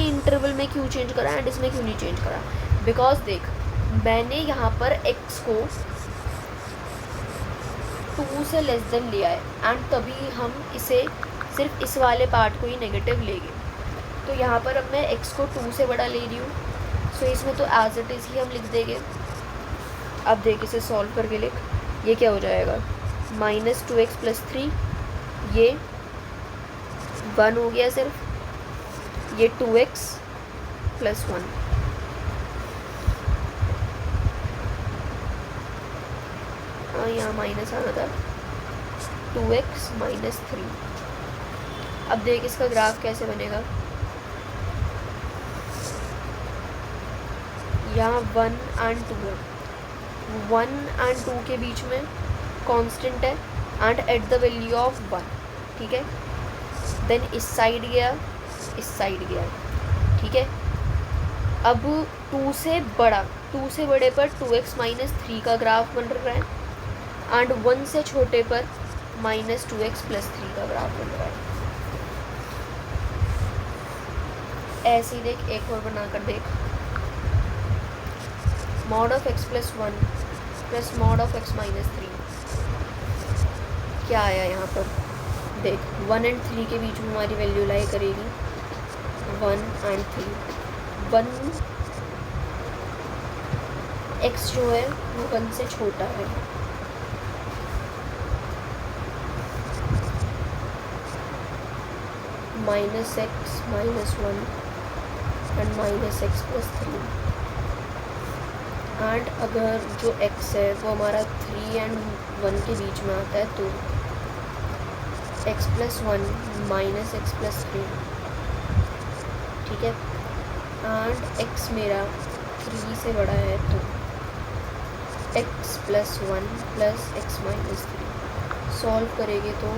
इंटरवल में क्यों चेंज करा एंड इसमें क्यों नहीं चेंज करा, बिकॉज देख मैंने यहाँ पर x को टू से लेस देन लिया है एंड तभी हम इसे सिर्फ इस वाले पार्ट को ही नेगेटिव लेंगे. तो यहाँ पर अब मैं x को टू से बड़ा ले रही हूँ, सो इसमें तो एज इट इज़ ही हम लिख देंगे. अब देख इसे सॉल्व करके लिख, ये क्या हो जाएगा, minus two x plus three, ये वन हो गया सिर्फ, ये टू एक्स प्लस वन. हाँ यहाँ माइनस आना था, टू एक्स माइनस थ्री. अब देख इसका ग्राफ कैसे बनेगा, यहाँ वन एंड टू है, वन एंड टू के बीच में कांस्टेंट है and at the value of one, ठीक है. देन इस साइड गया, इस साइड गया, ठीक है. अब टू से बड़े पर टू एक्स माइनस थ्री का ग्राफ बन रहा है एंड वन से छोटे पर minus two x plus three का ग्राफ बन रहा है. ऐसे ही देख एक और बना कर देख, mod of x plus one plus mod of x minus three, क्या आया यहाँ पर देख, वन एंड थ्री के बीच में हमारी वैल्यू लाई करेगी, one and three. One x जो है वो वन से छोटा है, minus x minus one and minus x plus three. And अगर जो x है वो हमारा थ्री एंड वन के बीच में आता है तो x plus one minus x plus three, ठीक है. एंड x मेरा थ्री से बड़ा है तो x plus one plus x minus three. Solve करेंगे तो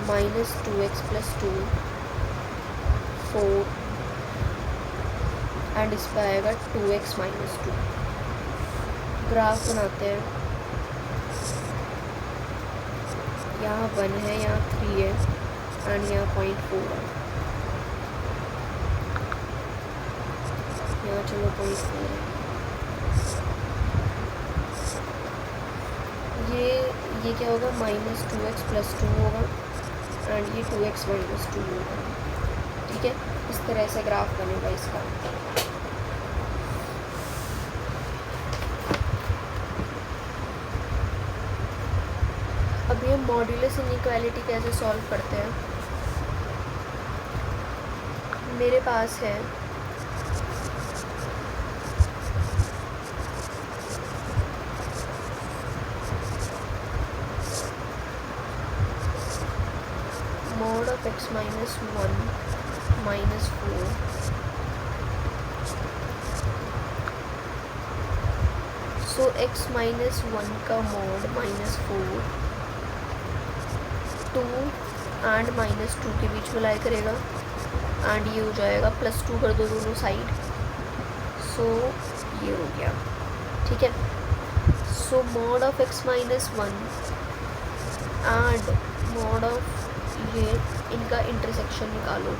minus two x plus two, four and इस पर आएगा two x minus two. Graph बनाते हैं, यहाँ वन है, यहाँ थ्री है एंड यहाँ पॉइंट फोर है, यहाँ चलो पॉइंट फोर है. ये क्या होगा, minus two x plus to होगा एंड ये टू एक्स माइनस टू होगा, ठीक है. इस तरह से ग्राफ बनेगा इसका. अब ये मॉड्यूलस इनइक्वालिटी कैसे सॉल्व करते हैं. मेरे पास है mod of x minus one minus four. So x minus 1 का मॉड -4 2 एंड -2 के बीच में लाई करेगा एंड ये हो जाएगा +2 कर दो दोनों साइड, सो ये हो गया। ठीक है, so mod of x minus 1 and mod of ये, इनका इंटरसेक्शन निकालो।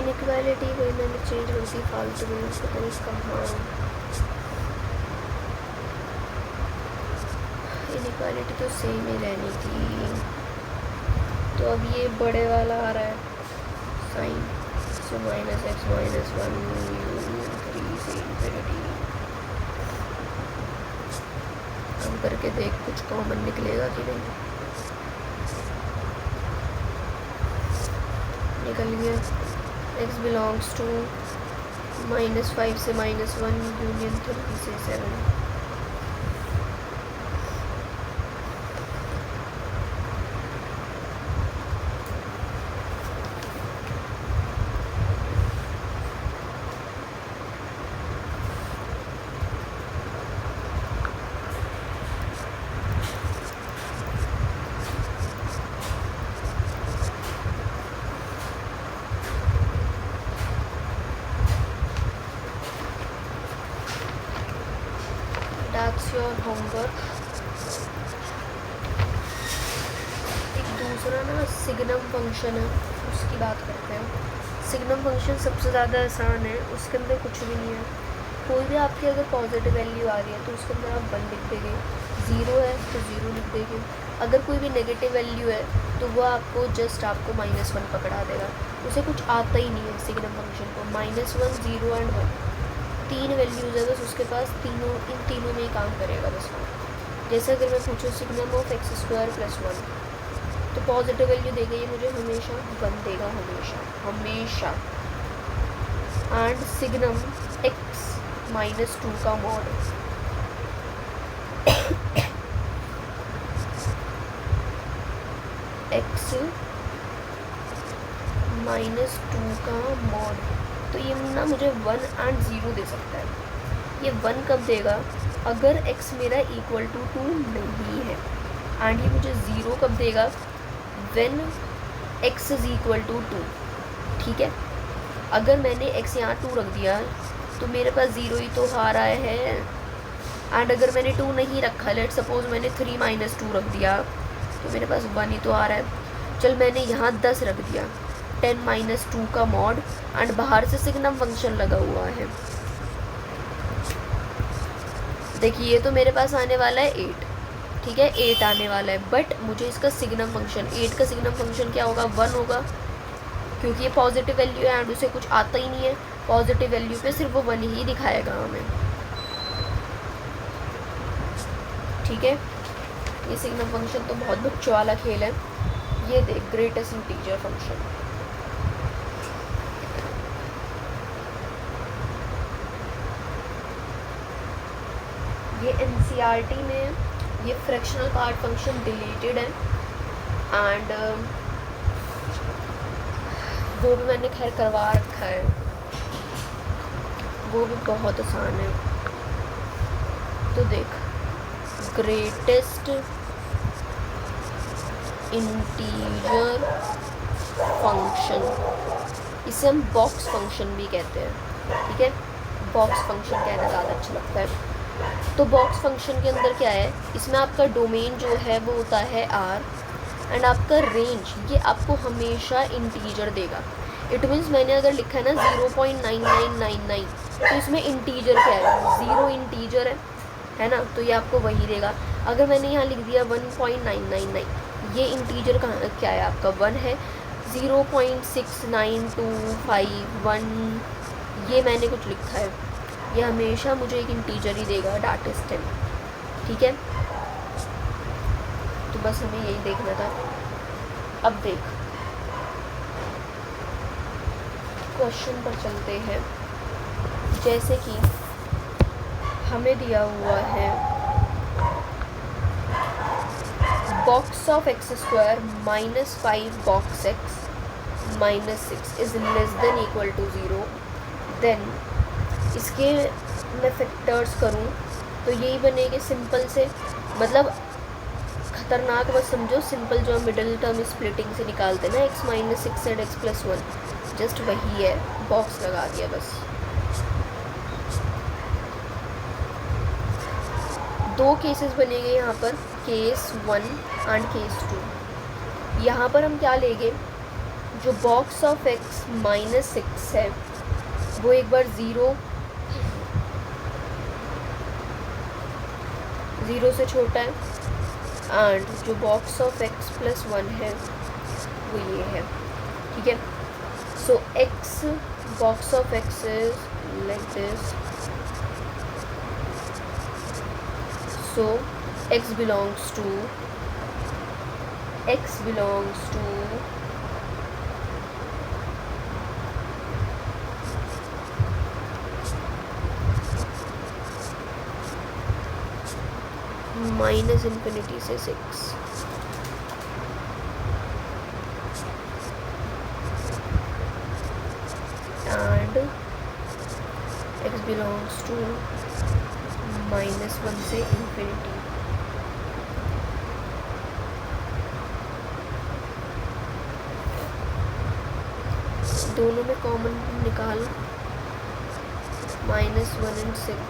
इनइक्वालिटी कोई मैंने चेंज कर दी फालतू में, पता नहीं इसका। हाँ, इनइक्वालिटी तो सेम ही रहनी थी। तो अब ये बड़े वाला आ रहा है साइन, सो -x -1 3 से इंफिनिटी। हम करके देख कुछ कॉमन निकलेगा कि नहीं। निकल गया, x बिलोंग्स टू -5 से -1 यूनियन 3 से 7। That's your homework। एक दूसरा ना सिग्नम फंक्शन है, उसकी बात करते हैं। सिग्नम फंक्शन सबसे ज़्यादा आसान है, उसके अंदर कुछ भी नहीं है। कोई भी आपकी अगर पॉजिटिव वैल्यू आ रही है तो उसके अंदर आप 1 लिख देंगे, 0 है तो 0 लिख देंगे। अगर कोई भी नेगेटिव वैल्यू है तो वो आपको जस्ट आपको -1 पकड़ा देगा, उसे कुछ आता ही नहीं है सिग्नम फंक्शन को। -1 0 एंड 1 3 वैल्यूज़ है बस उसके पास, इन तीनों में ही काम करेगा बस वो। जैसे अगर मैं पूछूँ सिग्नम ऑफ x² + 1 तो पॉजिटिव वैल्यू देगा ये मुझे हमेशा 1 देगा, हमेशा। एंड सिग्नम x -2 का मॉड x -2 का मॉड, तो ये ना मुझे 1 एंड 0 दे सकता है। ये 1 कब देगा, अगर x मेरा इक्वल टू 2 नहीं है। एंड ये मुझे 0 कब देगा, when x is equal to 2। ठीक है, अगर मैंने x यहाँ 2 रख दिया तो मेरे पास 0 ही तो आ रहा है। एंड अगर मैंने 2 नहीं रखा, लेट सपोज मैंने 3 - 2 रख दिया तो मेरे पास 1 ही तो आ रहा है। चल मैंने यहाँ 10 रख दिया, 10 - 2 का मॉड, एंड बाहर से सिग्नम फंक्शन लगा हुआ है। देखिए ये तो मेरे पास आने वाला है 8, ठीक है 8 आने वाला है, बट मुझे इसका सिग्नम फंक्शन 8 का सिग्नम फंक्शन क्या होगा, 1 होगा, क्योंकि ये पॉजिटिव वैल्यू है एंड उसे कुछ आता ही नहीं है। पॉजिटिव वैल्यू पे सिर्फ वो 1 ही दिखाएगा हमें। ठीक है, ये सिग्नम फंक्शन तो बहुत बच्चों वाला खेल है। ये देख, ग्रेटेस्ट इंटीजर फंक्शन, ये NCERT में ये फ्रैक्शनल पार्ट फंक्शन डिलीटेड है। एंड वो भी मैंने खैर करवा रखा है। वो भी बहुत आसान है। तो देख, ग्रेटेस्ट इंटीजर फंक्शन, इसे हम बॉक्स फंक्शन भी कहते हैं, ठीक है। बॉक्स फंक्शन कहना ज़्यादा अच्छा लगता है। तो बॉक्स फंक्शन के अंदर क्या है, इसमें आपका डोमेन जो है वो होता है आर, एंड आपका रेंज ये आपको हमेशा इंटीजर देगा। इट मीन्स मैंने अगर लिखा है ना 0.9999, तो इसमें इंटीजर क्या है, 0 इंटीजर है ना, तो ये आपको वही देगा। अगर मैंने यहाँ लिख दिया 1.999, ये इंटीजर कहाँ क्या है, आपका 1 है। 0.69251 ये मैंने कुछ लिखा है, ये हमेशा मुझे एक इंटीजर ही देगा, डैट इज 10, ठीक है। तो बस हमें यही देखना था। अब देख, क्वेश्चन पर चलते हैं। जैसे कि हमें दिया हुआ है box of x square -5 box x -6 is less than equal to 0, then इसके मैं फैक्टर्स करूँ तो यही बनेंगे सिंपल से, मतलब खतरनाक बस समझो, सिंपल जो मिडिल टर्म स्प्लिटिंग से निकालते हैं ना, x -6 एंड x+1, जस्ट वही है, बॉक्स लगा दिया बस। दो केसेस बनेंगे यहाँ पर, केस 1 एंड केस 2। यहाँ पर हम क्या लेंगे, जो बॉक्स ऑफ x -6 है वो एक बार 0 से छोटा है, एंड जो बॉक्स ऑफ x+1 है वो ये है, ठीक है। सो x box of x is like this, so x belongs to -∞ से 6, and x belongs to -1 से ∞। दोनों में कॉमन निकाल, -1 and 6,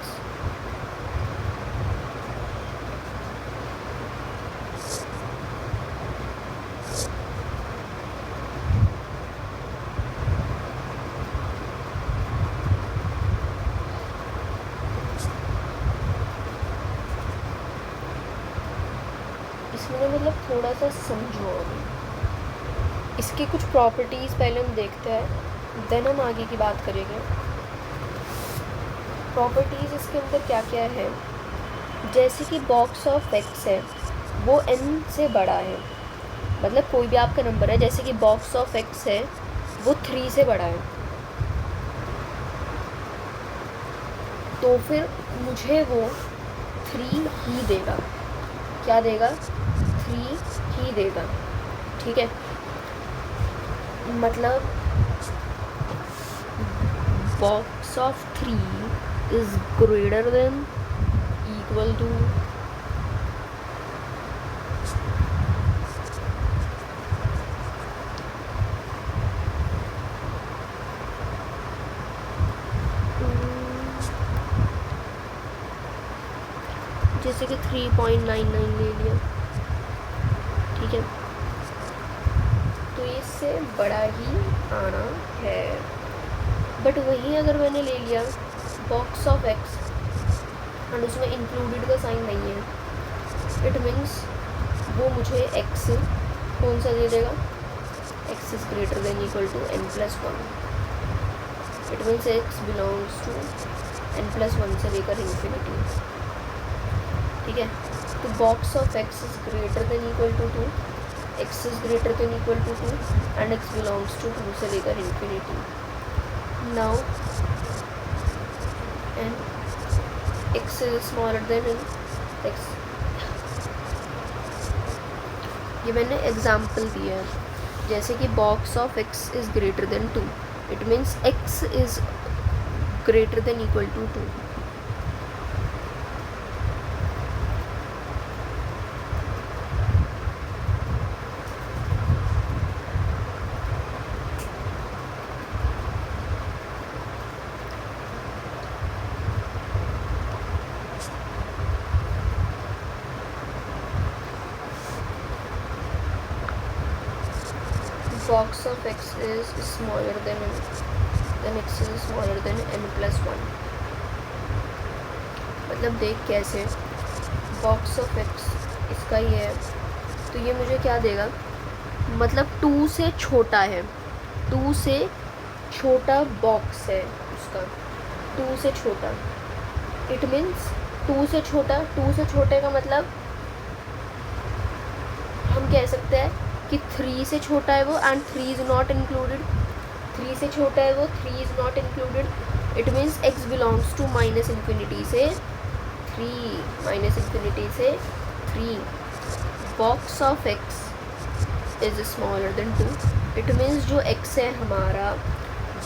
इसमें मतलब थोड़ा सा समझो अभी, इसकी कुछ प्रॉपर्टीज़ पहले हम देखते हैं, देन हम आगे की बात करेंगे। प्रॉपर्टीज़ इसके अंदर क्या क्या है, जैसे कि बॉक्स ऑफ x है वो n से बड़ा है, मतलब कोई भी आपका नंबर है, जैसे कि बॉक्स ऑफ x है वो 3 से बड़ा है, तो फिर मुझे वो 3 ही देगा। क्या देगा, 3 ही देगा, ठीक है। मतलब box of 3 is greater than equal to जैसे कि 3.99 ले लिया, ठीक है, तो इससे बड़ा ही आना है। बट वहीं अगर मैंने ले लिया बॉक्स ऑफ x एंड उसमें इंक्लूडेड का साइन नहीं है, इट मीन्स वो मुझे x कौन सा दे देगा, x is greater than equal to n+1, it means x belongs to n+1 से लेकर ∞, ठीक है। तो box of x is greater than equal to 2, x is greater than equal to 2 and x belongs to 2 से लेकर ∞। Now and x is smaller than x, ये मैंने example दिया है। जैसे कि box of x is greater than 2, it means x is greater than equal to 2. Box of x is smaller than x is smaller than n plus 1. मतलब देख कैसे, box of x इसका ये है, तो ये मुझे क्या देगा, मतलब 2 से छोटा है, 2 से छोटा बॉक्स है उसका, 2 से छोटा, इट मीन्स 2 से छोटा, 2 से छोटे का मतलब हम कह सकते हैं कि 3 से छोटा है वो, एंड 3 इज़ नॉट इंक्लूडेड, 3 से छोटा है वो, 3 is not included, it means x belongs to minus infinity से 3, माइनस इन्फिनिटी से 3. Box of x is smaller than 2, it means जो x है हमारा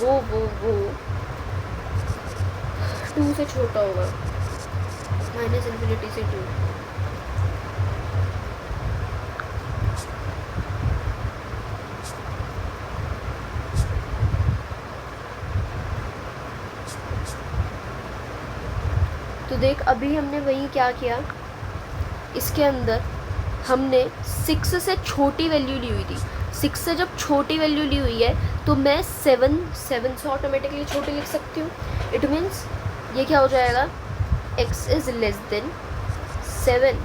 वो 2 से छोटा होगा, माइनस इन्फिनिटी से 2. तो देख अभी हमने वही क्या किया, इसके अंदर हमने 6 से छोटी वैल्यू ली हुई थी, 6 से जब छोटी वैल्यू ली हुई है तो मैं 7 से ऑटोमेटिकली छोटी लिख सकती हूँ. इट मीन्स ये क्या हो जाएगा, x is less than 7,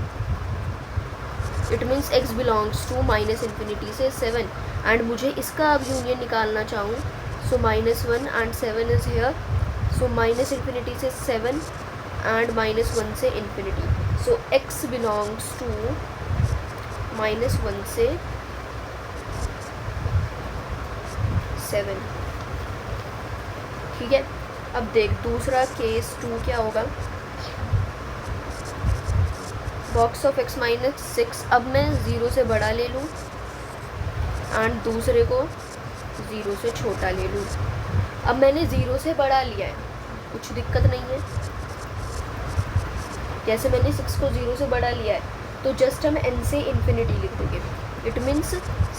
it means x belongs to minus infinity से 7. एंड मुझे इसका अब यूनियन निकालना चाहूँ, so -1 and 7 is here, so minus infinity से 7 एंड -1 से infinity, so x belongs to -1 से 7. ठीक है, अब देख दूसरा केस 2 क्या होगा, बॉक्स ऑफ x -6, अब मैं 0 से बड़ा ले लूँ एंड दूसरे को 0 से छोटा ले लूँ. अब मैंने 0 से बड़ा लिया है, कुछ दिक्कत नहीं है, जैसे मैंने 6 को 0 से बड़ा लिया है तो जस्ट हम n से इन्फिनिटी लिख देंगे, इट मीन्स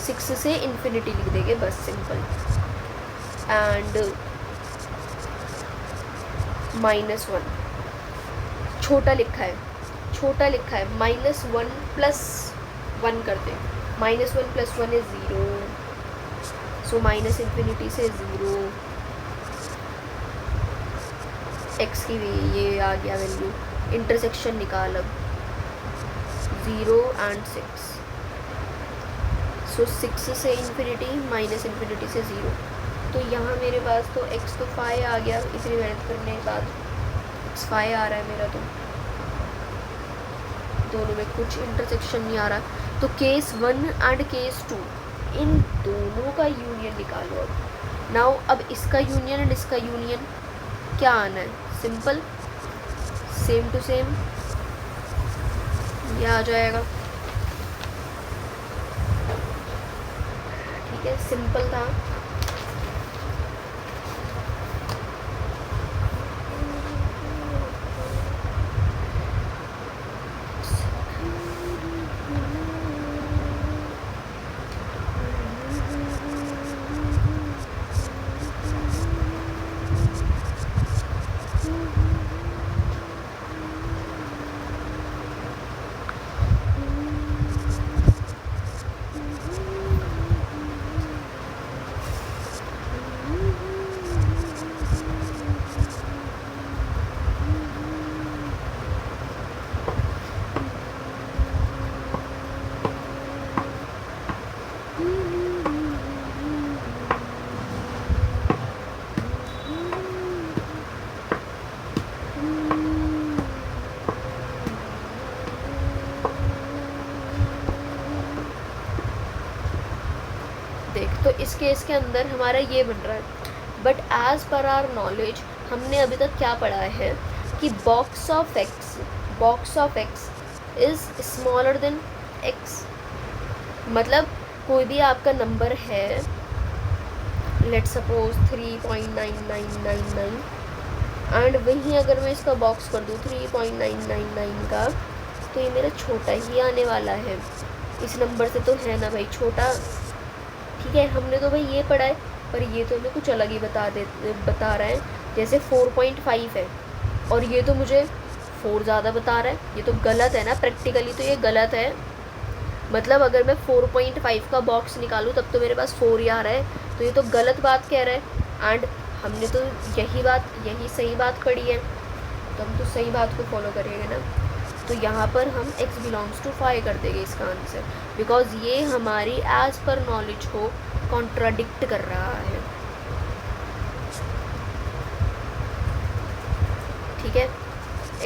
6 से इन्फिनिटी लिख देंगे, बस सिंपल. एंड -1 छोटा लिखा है, -1 प्लस 1 करते हैं, -1 plus 1 is 0, so minus infinity से 0, x की भी ये आ गया वैल्यू, इंटरसेक्शन निकाल अब 0 एंड 6, सो 6 से इन्फिनिटी माइनस इन्फिनिटी से 0. तो यहाँ मेरे पास तो x तो 5 आ गया, इतनी मेहनत करने के बाद x 5 आ रहा है मेरा, तो दोनों में कुछ इंटरसेक्शन नहीं आ रहा. तो केस 1 एंड केस 2 इन दोनों का यूनियन निकालो. अब नाउ अब इसका यूनियन एंड इसका यूनियन क्या आना है, सिंपल, सेम टू सेम ये आ जाएगा. ठीक है, सिंपल था. तो इस केस के अंदर हमारा ये बन रहा है, but as per our knowledge हमने अभी तक क्या पढ़ा है कि box of x is smaller than x. मतलब कोई भी आपका नंबर है, लेट सपोज 3.9999, एंड वहीं अगर मैं इसका बॉक्स कर दूँ 3.999 का, तो ये मेरा छोटा ही आने वाला है। इस नंबर से तो है ना भाई छोटा। ठीक है, हमने तो भाई ये पढ़ा है, पर ये तो हमें कुछ अलग ही बता रहा है। जैसे 4.5 है और ये तो मुझे 4 ज़्यादा बता रहा है। ये तो गलत है ना, प्रैक्टिकली तो ये गलत है। मतलब अगर मैं 4.5 का बॉक्स निकालूँ तब तो मेरे पास 4 ही आ रहा है, तो ये तो गलत बात कह रहा है। एंड हमने तो यही सही बात पढ़ी है, तो हम तो सही बात को फॉलो करेंगे ना। तो यहाँ पर हम x बिलोंग्स टू 5 कर देंगे इसका आंसर, बिकॉज ये हमारी एज पर नॉलेज को कॉन्ट्राडिक्ट कर रहा है। ठीक है,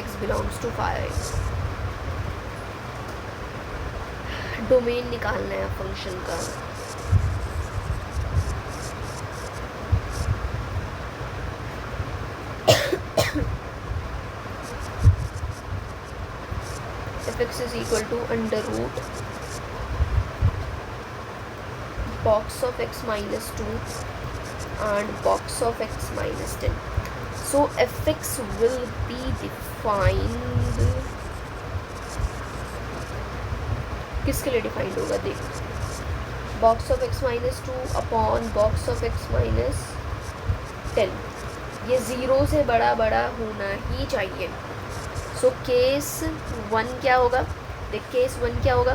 x बिलोंग्स टू 5। डोमेन निकालना है फंक्शन का। f(x) is equal to under root box of x minus 2 and box of x minus 10. So f(x) will be defined, किसके लिए डिफाइंड होगा देख, box of x minus 2 upon box of x minus 10। ये 0 से बड़ा होना ही चाहिए। सो केस 1 क्या होगा, देख केस 1 क्या होगा,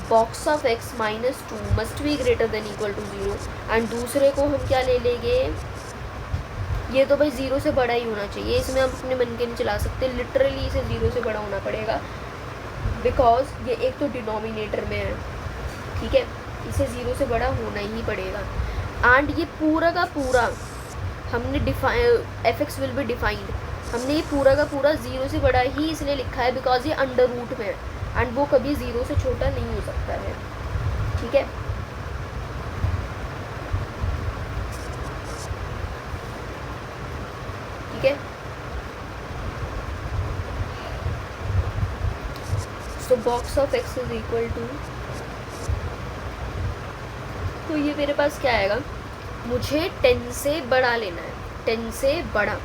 box of x minus 2 must be greater than equal to 0। And दूसरे को हम क्या ले लेंगे, ये तो भाई 0 से बड़ा ही होना चाहिए। इसमें हम अपने मन के नहीं चला सकते, लिटरली इसे 0 से बड़ा होना पड़ेगा, बिकॉज ये एक तो डिनोमिनेटर में है। ठीक है, इसे 0 से बड़ा होना ही पड़ेगा। एंड ये पूरा का पूरा हमने f(x) विल बी डिफाइंड, हमने ये पूरा का पूरा 0 से बड़ा ही इसलिए लिखा है बिकॉज ये अंडर रूट में है एंड वो कभी 0 से छोटा नहीं हो सकता है। ठीक है, ठीक है। So box of x is equal to, तो ये मेरे पास क्या आएगा, मुझे 10 से बड़ा लेना है, 10 से बड़ा,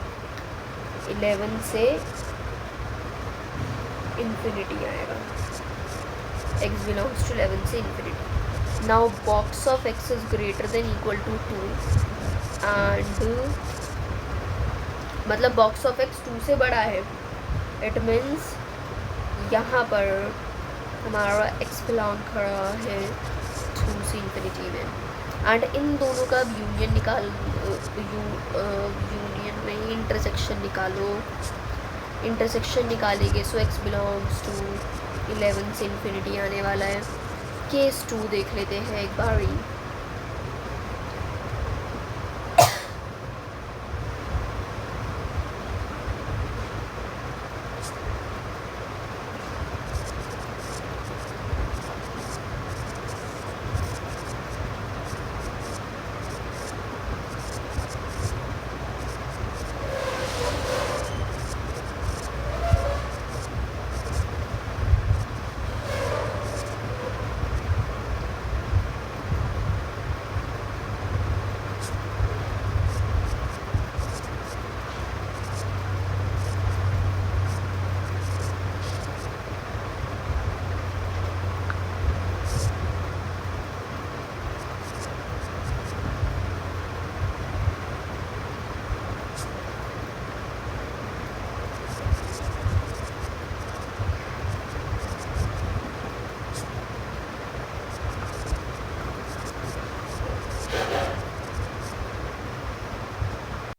11 से इन्फिनिटी आएगा, x बिलोंग्स टू 11 से infinity. Now box of x is greater than equal to 2 and मतलब बॉक्स ऑफ x 2 से बड़ा है, इट मीन्स यहाँ पर हमारा x बिलोंग खड़ा है 2 से इन्फिनिटी में। एंड इन दोनों का यूनियन यूनियन में इंटरसेक्शन निकालो, इंटरसेक्शन निकालेंगे। सो x बिलोंग्स टू 11 से इन्फिनिटी आने वाला है। केस 2 देख लेते हैं एक बार ही।